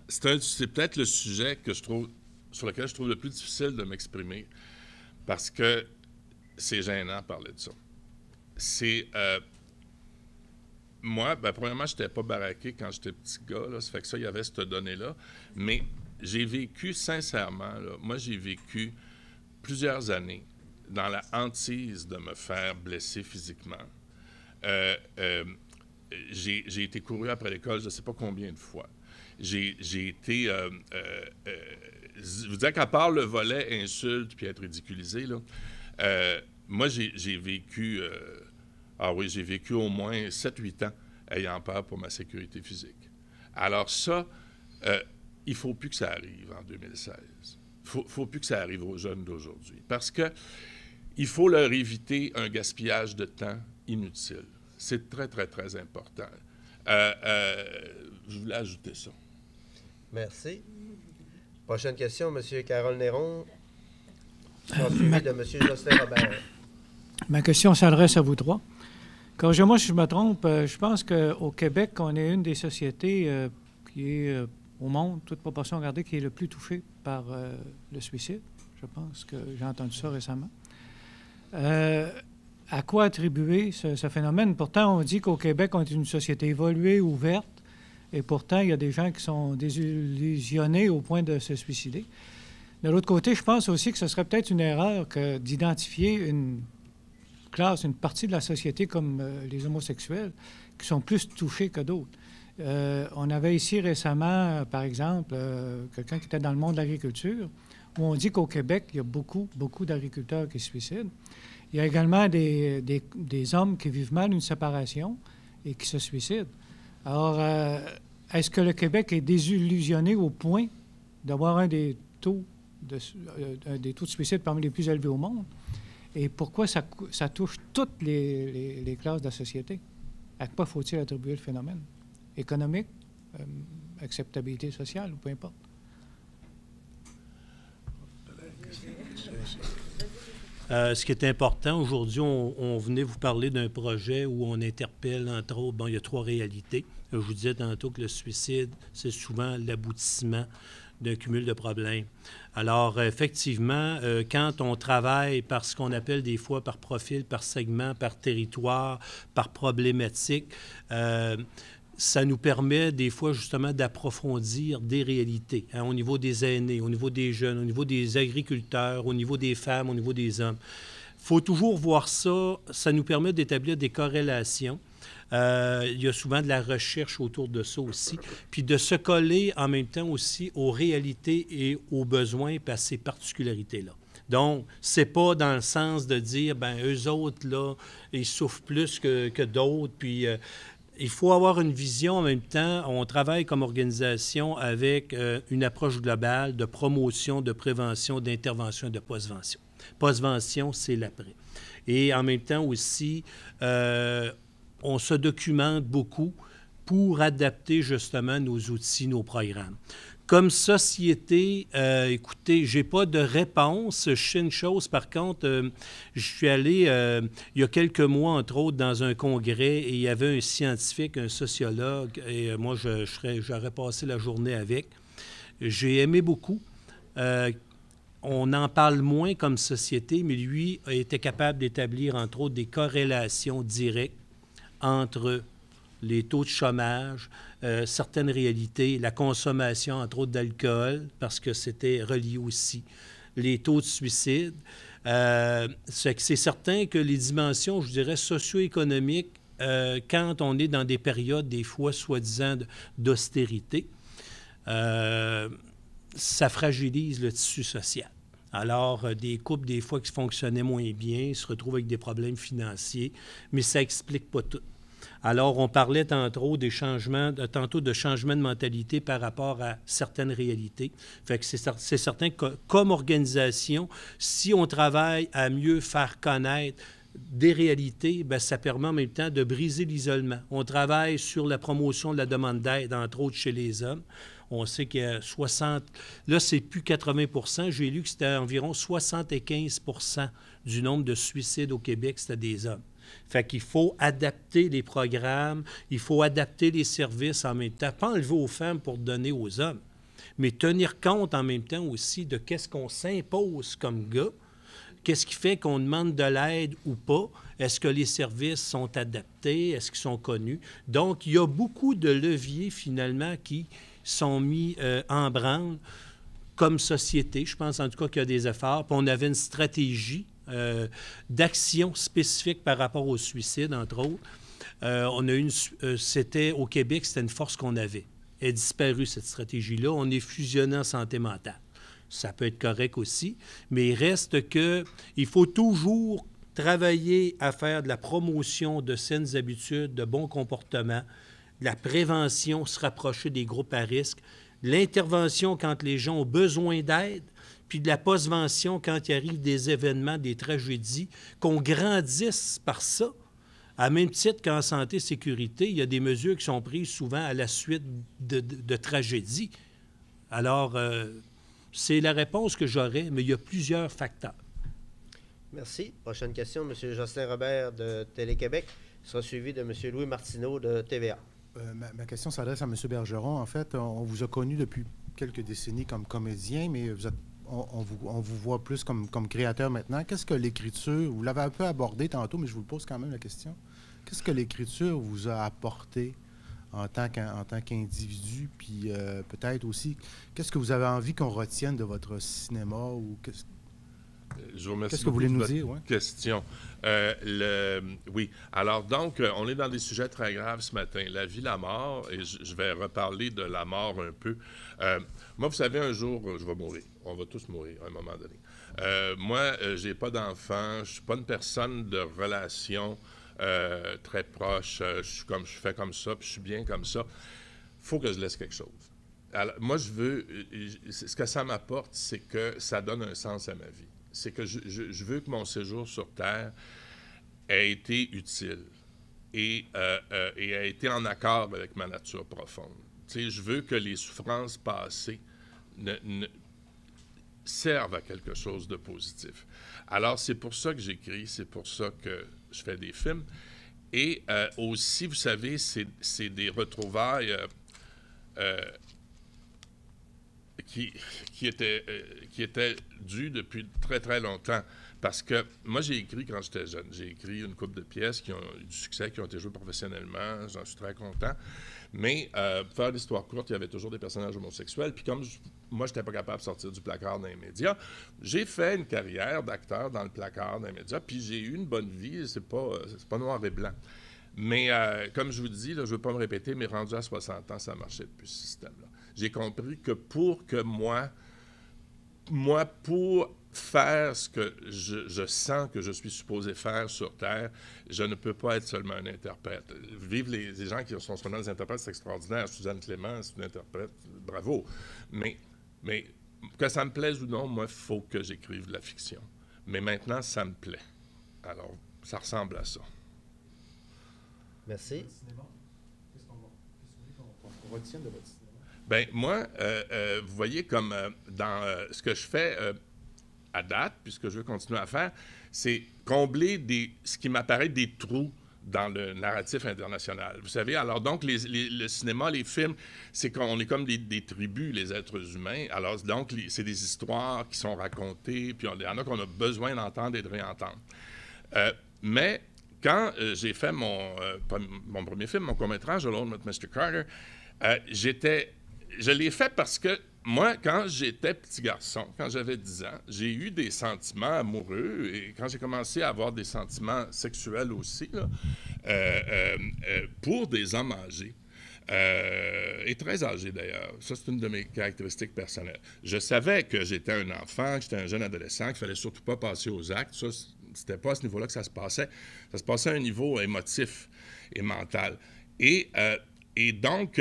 c'est peut-être le sujet que sur lequel je trouve le plus difficile de m'exprimer parce que c'est gênant de parler de ça. C'est... moi, bien, premièrement, je n'étais pas baraqué quand j'étais petit gars, là, ça fait que ça, il y avait cette donnée-là. Mais j'ai vécu, sincèrement, là, moi, j'ai vécu plusieurs années dans la hantise de me faire blesser physiquement. J'ai été couru après l'école, je ne sais pas combien de fois. J'ai été... je vous dire qu'à part le volet insulte puis être ridiculisé, là, moi, j'ai vécu... j'ai vécu au moins 7-8 ans ayant peur pour ma sécurité physique. Alors ça, il ne faut plus que ça arrive en 2016. Il ne faut plus que ça arrive aux jeunes d'aujourd'hui. Parce qu'il faut leur éviter un gaspillage de temps inutile. C'est très, très, très important. Je voulais ajouter ça. Merci. Prochaine question, M. Carole Néron, suivi de M. Jocelyn Robert. Ma question s'adresse à vous trois. Corrigez-moi si je me trompe, je pense qu'au Québec, on est une des sociétés qui est, au monde, toute proportion gardée, qui est le plus touchée par le suicide. Je pense que j'ai entendu ça récemment. À quoi attribuer ce phénomène? Pourtant, on dit qu'au Québec, on est une société évoluée, ouverte, et pourtant, il y a des gens qui sont désillusionnés au point de se suicider. De l'autre côté, je pense aussi que ce serait peut-être une erreur d'identifier une classe, une partie de la société comme les homosexuels, qui sont plus touchés que d'autres. On avait ici récemment, par exemple, quelqu'un qui était dans le monde de l'agriculture, où on dit qu'au Québec, il y a beaucoup, beaucoup d'agriculteurs qui se suicident. Il y a également des hommes qui vivent mal une séparation et qui se suicident. Alors, est-ce que le Québec est désillusionné au point d'avoir un des taux de suicide parmi les plus élevés au monde? Et pourquoi ça touche toutes les classes de la société? À quoi faut-il attribuer le phénomène? Économique, acceptabilité sociale ou peu importe? Ce qui est important, aujourd'hui, on venait vous parler d'un projet où on interpelle, entre autres, bon, il y a 3 réalités. Je vous disais tantôt que le suicide, c'est souvent l'aboutissement d'un cumul de problèmes. Alors, effectivement, quand on travaille par ce qu'on appelle des fois par profil, par segment, par territoire, par problématique, ça nous permet des fois justement d'approfondir des réalités, hein, au niveau des aînés, au niveau des jeunes, au niveau des agriculteurs, au niveau des femmes, au niveau des hommes. Il faut toujours voir ça, ça nous permet d'établir des corrélations. Il y a souvent de la recherche autour de ça aussi, puis de se coller en même temps aussi aux réalités et aux besoins et à ces particularités-là. Donc, c'est pas dans le sens de dire, ben eux autres, là, ils souffrent plus que d'autres, puis... il faut avoir une vision en même temps. On travaille comme organisation avec une approche globale de promotion, de prévention, d'intervention et de postvention. Postvention, c'est l'après. Et en même temps aussi, on se documente beaucoup pour adapter justement nos outils, nos programmes. Comme société, écoutez, je n'ai pas de réponse. Je sais une chose, par contre, je suis allé il y a quelques mois, entre autres, dans un congrès et il y avait un scientifique, un sociologue, et moi, j'aurais passé la journée avec. J'ai aimé beaucoup. On en parle moins comme société, mais lui a été capable d'établir, entre autres, des corrélations directes entre les taux de chômage, certaines réalités, la consommation, entre autres, d'alcool, parce que c'était relié aussi, les taux de suicide. C'est certain que les dimensions, je dirais, socio-économiques, quand on est dans des périodes, des fois, soi-disant, d'austérité, ça fragilise le tissu social. Alors, des couples, des fois, qui fonctionnaient moins bien, se retrouvent avec des problèmes financiers, mais ça n'explique pas tout. Alors, on parlait tantôt de changement de mentalité par rapport à certaines réalités. Fait que c'est certain que, comme organisation, si on travaille à mieux faire connaître des réalités, bien, ça permet en même temps de briser l'isolement. On travaille sur la promotion de la demande d'aide, entre autres chez les hommes. On sait qu'il y a 60... Là, c'est plus 80 %. J'ai lu que c'était environ 75 % du nombre de suicides au Québec, c'était des hommes. Fait qu'il faut adapter les programmes, il faut adapter les services en même temps, pas enlever aux femmes pour donner aux hommes, mais tenir compte en même temps aussi de qu'est-ce qu'on s'impose comme gars, qu'est-ce qui fait qu'on demande de l'aide ou pas, est-ce que les services sont adaptés, est-ce qu'ils sont connus. Donc, il y a beaucoup de leviers finalement qui sont mis en branle comme société. Je pense en tout cas qu'il y a des efforts. Puis on avait une stratégie d'action spécifique par rapport au suicide, entre autres. C'était au Québec, c'était une force qu'on avait. Elle est disparue, cette stratégie-là. On est fusionné en santé mentale. Ça peut être correct aussi, mais il reste qu'il faut toujours travailler à faire de la promotion de saines habitudes, de bons comportements, de la prévention, se rapprocher des groupes à risque, de l'intervention quand les gens ont besoin d'aide, puis de la postvention quand il arrive des événements, des tragédies, qu'on grandisse par ça. À même titre qu'en santé et sécurité, il y a des mesures qui sont prises souvent à la suite de tragédies. Alors, c'est la réponse que j'aurais, mais il y a plusieurs facteurs. Merci. Prochaine question, M. Jocelyn Robert de Télé-Québec, sera suivi de M. Louis Martineau de TVA. Ma question s'adresse à M. Bergeron. En fait, on vous a connu depuis quelques décennies comme comédien, mais on vous voit plus comme créateur maintenant. Qu'est-ce que l'écriture, vous l'avez un peu abordé tantôt, mais je vous pose quand même la question. Qu'est-ce que l'écriture vous a apporté en tant qu'individu, puis peut-être aussi, qu'est-ce que vous avez envie qu'on retienne de votre cinéma ou Je vous remercie. Qu'est-ce que vous voulez nous dire? Ouais. Question. Oui. Alors, donc, on est dans des sujets très graves ce matin. La vie, la mort, et je vais reparler de la mort un peu. Moi, vous savez, un jour, je vais mourir. On va tous mourir à un moment donné. Moi, je n'ai pas d'enfant. Je ne suis pas une personne de relation très proche, je fais comme ça, puis je suis bien comme ça. Il faut que je laisse quelque chose. Alors, moi, ce que ça m'apporte, c'est que ça donne un sens à ma vie. C'est que je veux que mon séjour sur Terre ait été utile et ait été en accord avec ma nature profonde. Tu sais, je veux que les souffrances passées servent à quelque chose de positif. Alors, c'est pour ça que j'écris, c'est pour ça que je fais des films. Et aussi, vous savez, c'est des retrouvailles qui étaient dues depuis très, très longtemps. Parce que moi, j'ai écrit quand j'étais jeune. J'ai écrit une couple de pièces qui ont eu du succès, qui ont été jouées professionnellement. J'en suis très content. Mais pour faire l'histoire courte, il y avait toujours des personnages homosexuels. Puis comme moi, je n'étais pas capable de sortir du placard dans les médias, j'ai fait une carrière d'acteur dans le placard dans les médias. Puis j'ai eu une bonne vie. C'est pas noir et blanc. Mais comme je vous dis, là, je ne veux pas me répéter, mais rendu à 60 ans, ça marchait depuis ce système-là. J'ai compris que pour que moi, pour faire ce que je sens que je suis supposé faire sur Terre, je ne peux pas être seulement un interprète. Vivre les gens qui sont seulement des interprètes, c'est extraordinaire. Suzanne Clément, c'est une interprète, bravo. Mais que ça me plaise ou non, moi, il faut que j'écrive de la fiction. Mais maintenant, ça me plaît. Alors, ça ressemble à ça. Merci. Qu'est-ce qu'on retient de votre cinéma? Bien, moi, vous voyez, comme dans ce que je fais à date, puis ce que je veux continuer à faire, c'est combler ce qui m'apparaît des trous dans le narratif international. Vous savez, alors donc, le cinéma, les films, c'est qu'on est comme des tribus, les êtres humains. Alors donc, c'est des histoires qui sont racontées, puis il y en a qu'on a besoin d'entendre et de réentendre. Mais quand j'ai fait mon premier film, mon court-métrage, Alone with Mr. Carter, je l'ai fait parce que moi, quand j'étais petit garçon, quand j'avais 10 ans, j'ai eu des sentiments amoureux et quand j'ai commencé à avoir des sentiments sexuels aussi, là, pour des hommes âgés. Et très âgés d'ailleurs. Ça, c'est une de mes caractéristiques personnelles. Je savais que j'étais un enfant, que j'étais un jeune adolescent, qu'il ne fallait surtout pas passer aux actes. Ça, c'était pas à ce niveau-là que ça se passait. Ça se passait à un niveau émotif et mental. Et donc,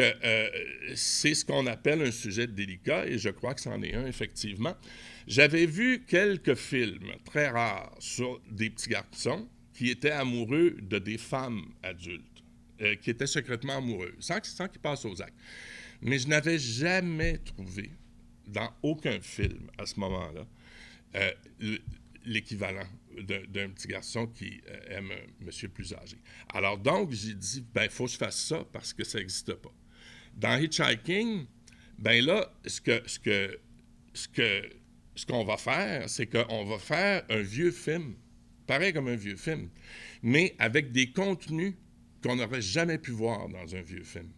c'est ce qu'on appelle un sujet délicat, et je crois que c'en est un, effectivement. J'avais vu quelques films très rares sur des petits garçons qui étaient amoureux de des femmes adultes, qui étaient secrètement amoureux, sans qu'ils passent aux actes. Mais je n'avais jamais trouvé, dans aucun film à ce moment-là, l'équivalent d'un petit garçon qui aime un monsieur plus âgé. Alors donc, j'ai dit, ben il faut que je fasse ça parce que ça n'existe pas. Dans Hitchhiking, ben là, ce qu'on va faire, c'est qu'on va faire un vieux film, pareil comme un vieux film, mais avec des contenus qu'on n'aurait jamais pu voir dans un vieux film.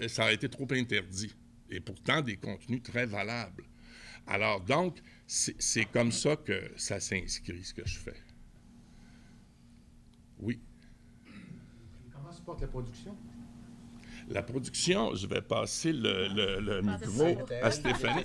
Ça a été trop interdit. Et pourtant, des contenus très valables. Alors donc, c'est comme ça que ça s'inscrit, ce que je fais. Oui. Comment se porte la production? La production, je vais passer le micro à Stéphanie.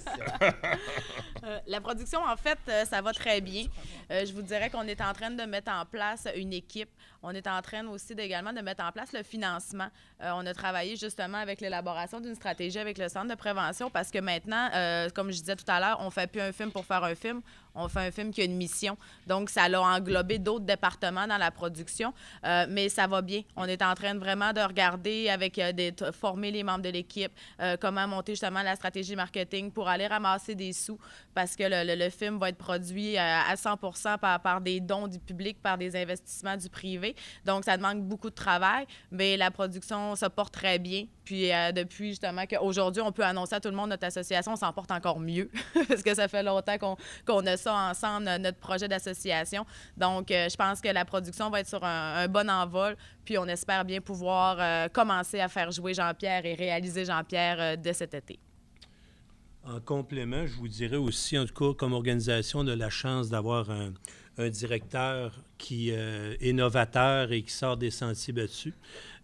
La production, en fait, ça va très bien. Je vous dirais qu'on est en train de mettre en place une équipe. On est en train aussi également de mettre en place le financement. On a travaillé justement avec l'élaboration d'une stratégie avec le Centre de prévention parce que maintenant, comme je disais tout à l'heure, on ne fait plus un film pour faire un film. On fait un film qui a une mission. Donc, ça l'a englobé d'autres départements dans la production. Mais ça va bien. On est en train vraiment de regarder avec former les membres de l'équipe, comment monter justement la stratégie marketing pour aller ramasser des sous parce que le film va être produit à 100% par des dons du public, par des investissements du privé. Donc, ça demande beaucoup de travail, mais la production se porte très bien. Puis, depuis justement qu'aujourd'hui, on peut annoncer à tout le monde notre association, on s'en porte encore mieux parce que ça fait longtemps qu'on a ça ensemble, notre projet d'association. Donc, je pense que la production va être sur un bon envol, puis on espère bien pouvoir commencer à faire jouer Jean-Pierre et réaliser Jean-Pierre dès cet été. En complément, je vous dirais aussi, en tout cas, comme organisation, on a la chance d'avoir un directeur qui est novateur et qui sort des sentiers battus.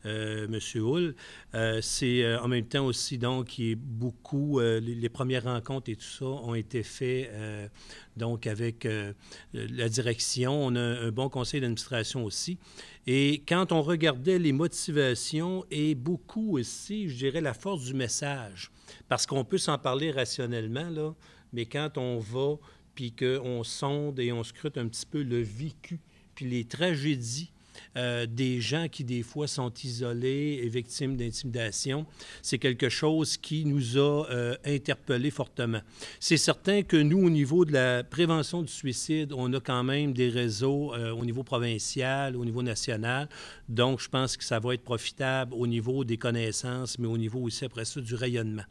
M. Hull. C'est en même temps aussi, donc, qui est beaucoup... les premières rencontres et tout ça ont été faites donc avec la direction. On a un bon conseil d'administration aussi. Et quand on regardait les motivations et beaucoup aussi, je dirais, la force du message, parce qu'on peut s'en parler rationnellement, là, mais quand on va puis qu'on sonde et on scrute un petit peu le vécu, puis les tragédies des gens qui, des fois, sont isolés et victimes d'intimidation, c'est quelque chose qui nous a interpellés fortement. C'est certain que nous, au niveau de la prévention du suicide, on a quand même des réseaux au niveau provincial, au niveau national. Donc, je pense que ça va être profitable au niveau des connaissances, mais au niveau aussi, après ça, du rayonnement.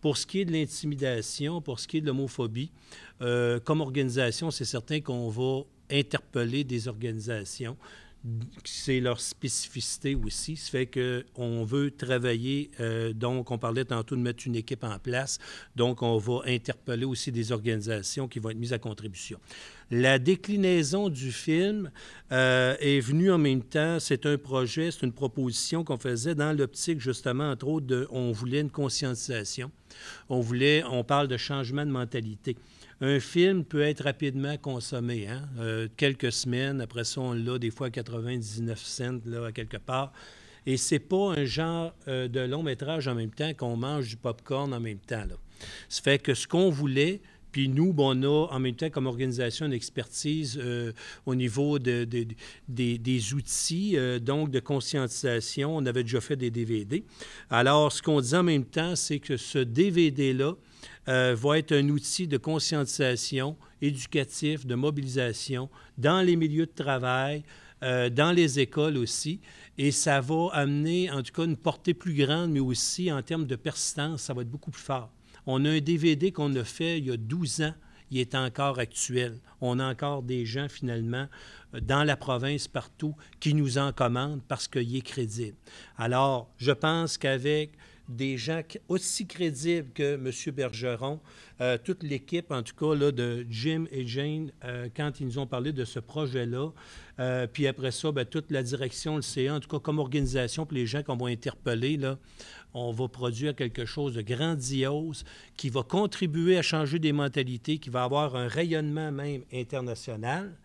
Pour ce qui est de l'intimidation, pour ce qui est de l'homophobie, comme organisation, c'est certain qu'on va interpeller des organisations. C'est leur spécificité aussi. Ça fait qu'on veut travailler, donc on parlait tantôt de mettre une équipe en place, donc on va interpeller aussi des organisations qui vont être mises à contribution. La déclinaison du film est venue en même temps, c'est un projet, c'est une proposition qu'on faisait dans l'optique justement, entre autres, on voulait une conscientisation, on parle de changement de mentalité. Un film peut être rapidement consommé, hein? Quelques semaines, après ça, on l'a des fois à 99 cents, là, à quelque part. Et c'est pas un genre de long métrage en même temps qu'on mange du popcorn en même temps, là. Ça fait que ce qu'on voulait, puis nous, on a en même temps comme organisation une expertise au niveau des outils, donc de conscientisation. On avait déjà fait des DVD. Alors, ce qu'on dit en même temps, c'est que ce DVD-là, va être un outil de conscientisation éducatif, de mobilisation dans les milieux de travail, dans les écoles aussi. Et ça va amener, en tout cas, une portée plus grande, mais aussi en termes de persistance, ça va être beaucoup plus fort. On a un DVD qu'on a fait il y a 12 ans. Il est encore actuel. On a encore des gens, finalement, dans la province, partout, qui nous en commandent parce qu'il est crédible. Alors, je pense qu'avec des gens aussi crédibles que M. Bergeron, toute l'équipe, en tout cas, là, de Jim et Jane, quand ils nous ont parlé de ce projet-là, puis après ça, bien, toute la direction, le CA, en tout cas, comme organisation, puis les gens qu'on va interpeller, là, on va produire quelque chose de grandiose qui va contribuer à changer des mentalités, qui va avoir un rayonnement même international.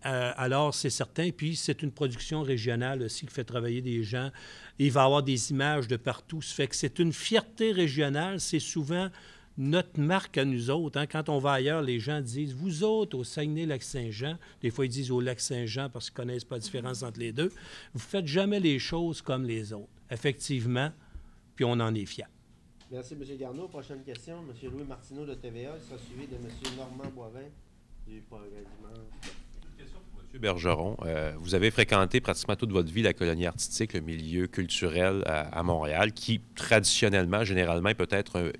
Alors, c'est certain. Puis, c'est une production régionale aussi qui fait travailler des gens. Il va y avoir des images de partout. Ça fait que c'est une fierté régionale. C'est souvent notre marque à nous autres. Hein. Quand on va ailleurs, les gens disent « Vous autres, au Saguenay-Lac-Saint-Jean », des fois, ils disent « au Lac-Saint-Jean » parce qu'ils ne connaissent pas la différence entre les deux. Vous ne faites jamais les choses comme les autres. Effectivement, puis on en est fiers. Merci, M. Garneau. Prochaine question, M. Louis Martineau de TVA. Il sera suivi de M. Normand Boivin du Progrès Dimanche. M. Bergeron, vous avez fréquenté pratiquement toute votre vie la colonie artistique, le milieu culturel à Montréal, qui traditionnellement, généralement, est peut-être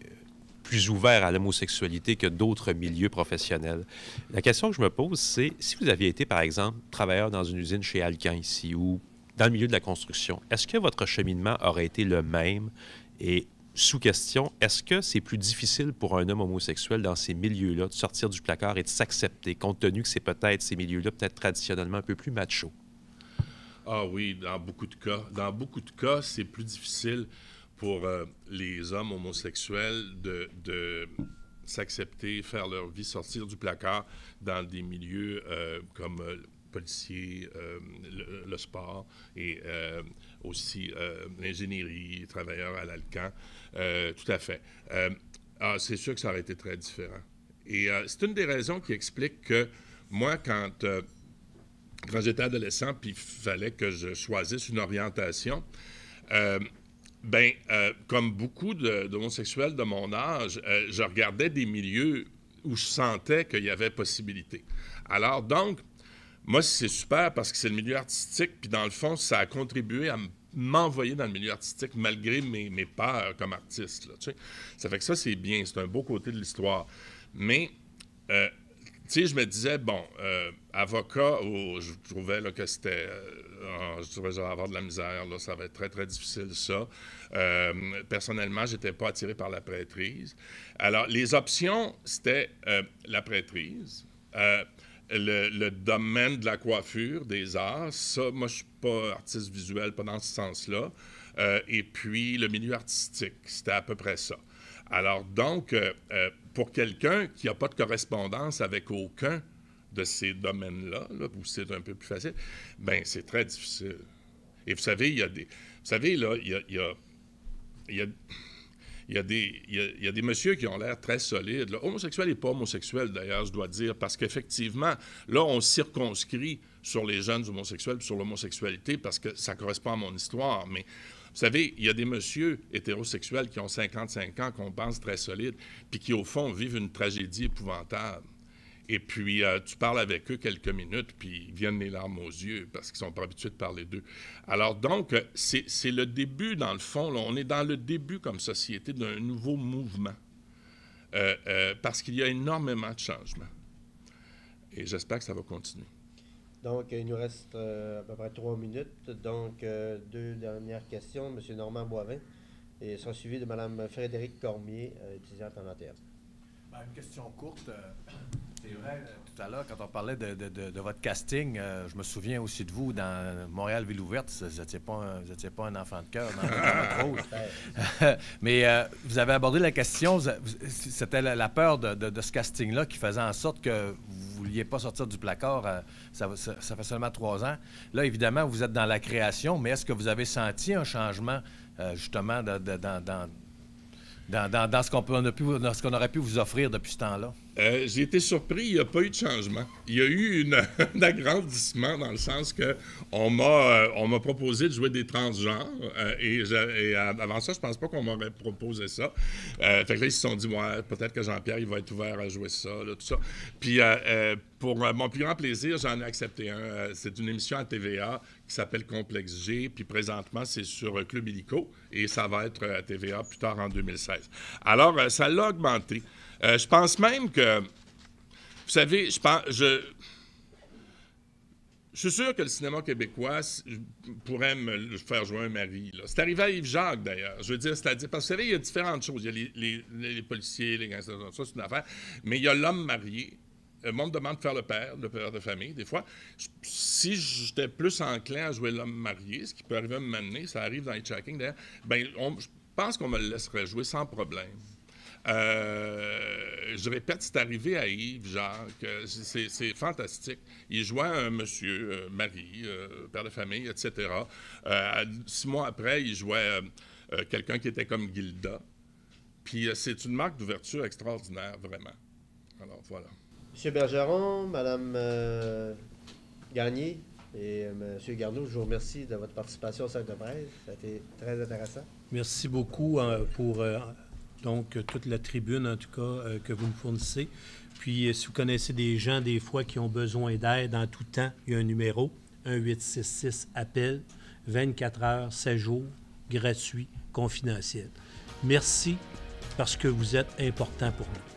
plus ouvert à l'homosexualité que d'autres milieux professionnels. La question que je me pose, c'est si vous aviez été, par exemple, travailleur dans une usine chez Alcan ici ou dans le milieu de la construction, est-ce que votre cheminement aurait été le même? Et sous question, est-ce que c'est plus difficile pour un homme homosexuel dans ces milieux-là de sortir du placard et de s'accepter, compte tenu que c'est peut-être ces milieux-là, peut-être traditionnellement un peu plus macho? Ah oui, dans beaucoup de cas. Dans beaucoup de cas, c'est plus difficile pour les hommes homosexuels de s'accepter, faire leur vie, sortir du placard dans des milieux comme policiers, le sport et aussi l'ingénierie, travailleurs à l'Alcan. Tout à fait. C'est sûr que ça aurait été très différent. Et c'est une des raisons qui explique que moi, quand j'étais adolescent, puis il fallait que je choisisse une orientation, comme beaucoup d'homosexuels de mon âge, je regardais des milieux où je sentais qu'il y avait possibilité. Alors donc, moi, c'est super parce que c'est le milieu artistique, puis dans le fond, ça a contribué à m'envoyer dans le milieu artistique malgré mes peurs comme artiste. Là, tu sais. Ça fait que ça, c'est bien, c'est un beau côté de l'histoire. Mais, tu sais, je me disais, bon, avocat, je trouvais là, que c'était... je trouvais que j'allais avoir de la misère, là, ça va être très, très difficile, ça. Personnellement, je n'étais pas attiré par la prêtrise. Alors, les options, c'était la prêtrise. le domaine de la coiffure, des arts, ça, moi, je ne suis pas artiste visuel, pas dans ce sens-là. Et puis, le milieu artistique, c'était à peu près ça. Alors, donc, pour quelqu'un qui n'a pas de correspondance avec aucun de ces domaines-là, là, où c'est un peu plus facile, bien, c'est très difficile. Et vous savez, il y a des... Vous savez, là, il y a des messieurs qui ont l'air très solides, là. Homosexuels et pas homosexuels, d'ailleurs, je dois dire, parce qu'effectivement, là, on circonscrit sur les jeunes homosexuels, sur l'homosexualité, parce que ça correspond à mon histoire, mais... Vous savez, il y a des messieurs hétérosexuels qui ont 55 ans, qu'on pense très solides, puis qui, au fond, vivent une tragédie épouvantable. Et puis, tu parles avec eux quelques minutes, puis ils viennent les larmes aux yeux, parce qu'ils ne sont pas habitués de parler d'eux. Alors, donc, c'est le début, dans le fond, là, on est dans le début, comme société, d'un nouveau mouvement, parce qu'il y a énormément de changements. Et j'espère que ça va continuer. Donc, il nous reste à peu près 3 minutes. Donc, 2 dernières questions. M. Normand Boivin. Et sont suivies de Mme Frédérique Cormier, étudiante en ATM. Une question courte. C'est vrai, tout à l'heure, quand on parlait de votre casting, je me souviens aussi de vous dans Montréal Ville ouverte. Vous n'étiez pas un enfant de cœur dans votre rôle. Mais vous avez abordé la question, c'était la peur de ce casting-là qui faisait en sorte que vous ne vouliez pas sortir du placard. Ça fait seulement 3 ans. Là, évidemment, vous êtes dans la création, mais est-ce que vous avez senti un changement, justement, dans ce qu'on aurait pu vous offrir depuis ce temps-là? J'ai été surpris, il n'y a pas eu de changement. Il y a eu un agrandissement dans le sens que on m'a proposé de jouer des transgenres et avant ça, je pense pas qu'on m'aurait proposé ça. Fait que là, ils se sont dit, ouais, peut-être que Jean-Pierre, il va être ouvert à jouer ça, là, tout ça. Puis pour mon plus grand plaisir, j'en ai accepté un. C'est une émission à TVA qui s'appelle Complexe G, puis présentement, c'est sur Club Illico et ça va être à TVA plus tard en 2016. Alors, ça l'a augmenté. Je pense même que, vous savez, je suis sûr que le cinéma québécois pourrait me faire jouer un mari. C'est arrivé à Yves Jacques, d'ailleurs. Je veux dire, c'est-à-dire, parce que vous savez, il y a différentes choses. Il y a les policiers, les gangsters, ça, c'est une affaire. Mais il y a l'homme marié. Le monde demande de faire le père de famille, des fois. Si j'étais plus enclin à jouer l'homme marié, ce qui peut arriver à me mener, ça arrive dans les Hitchhiking, d'ailleurs, bien, je pense qu'on me le laisserait jouer sans problème. Je répète, c'est arrivé à Yves Jacques. C'est fantastique. Il jouait un monsieur, mari, père de famille, etc. 6 mois après, il jouait quelqu'un qui était comme Gilda. Puis c'est une marque d'ouverture extraordinaire, vraiment. Alors, voilà. M. Bergeron, Mme Gagné et M. Garneau, je vous remercie de votre participation au Cercle de presse. Ça a été très intéressant. Merci beaucoup pour... donc, toute la tribune, en tout cas, que vous nous fournissez. Puis, si vous connaissez des gens, des fois, qui ont besoin d'aide en tout temps, il y a un numéro, 1-866-APPEL, 24 heures, 7 jours, gratuit, confidentiel. Merci, parce que vous êtes important pour nous.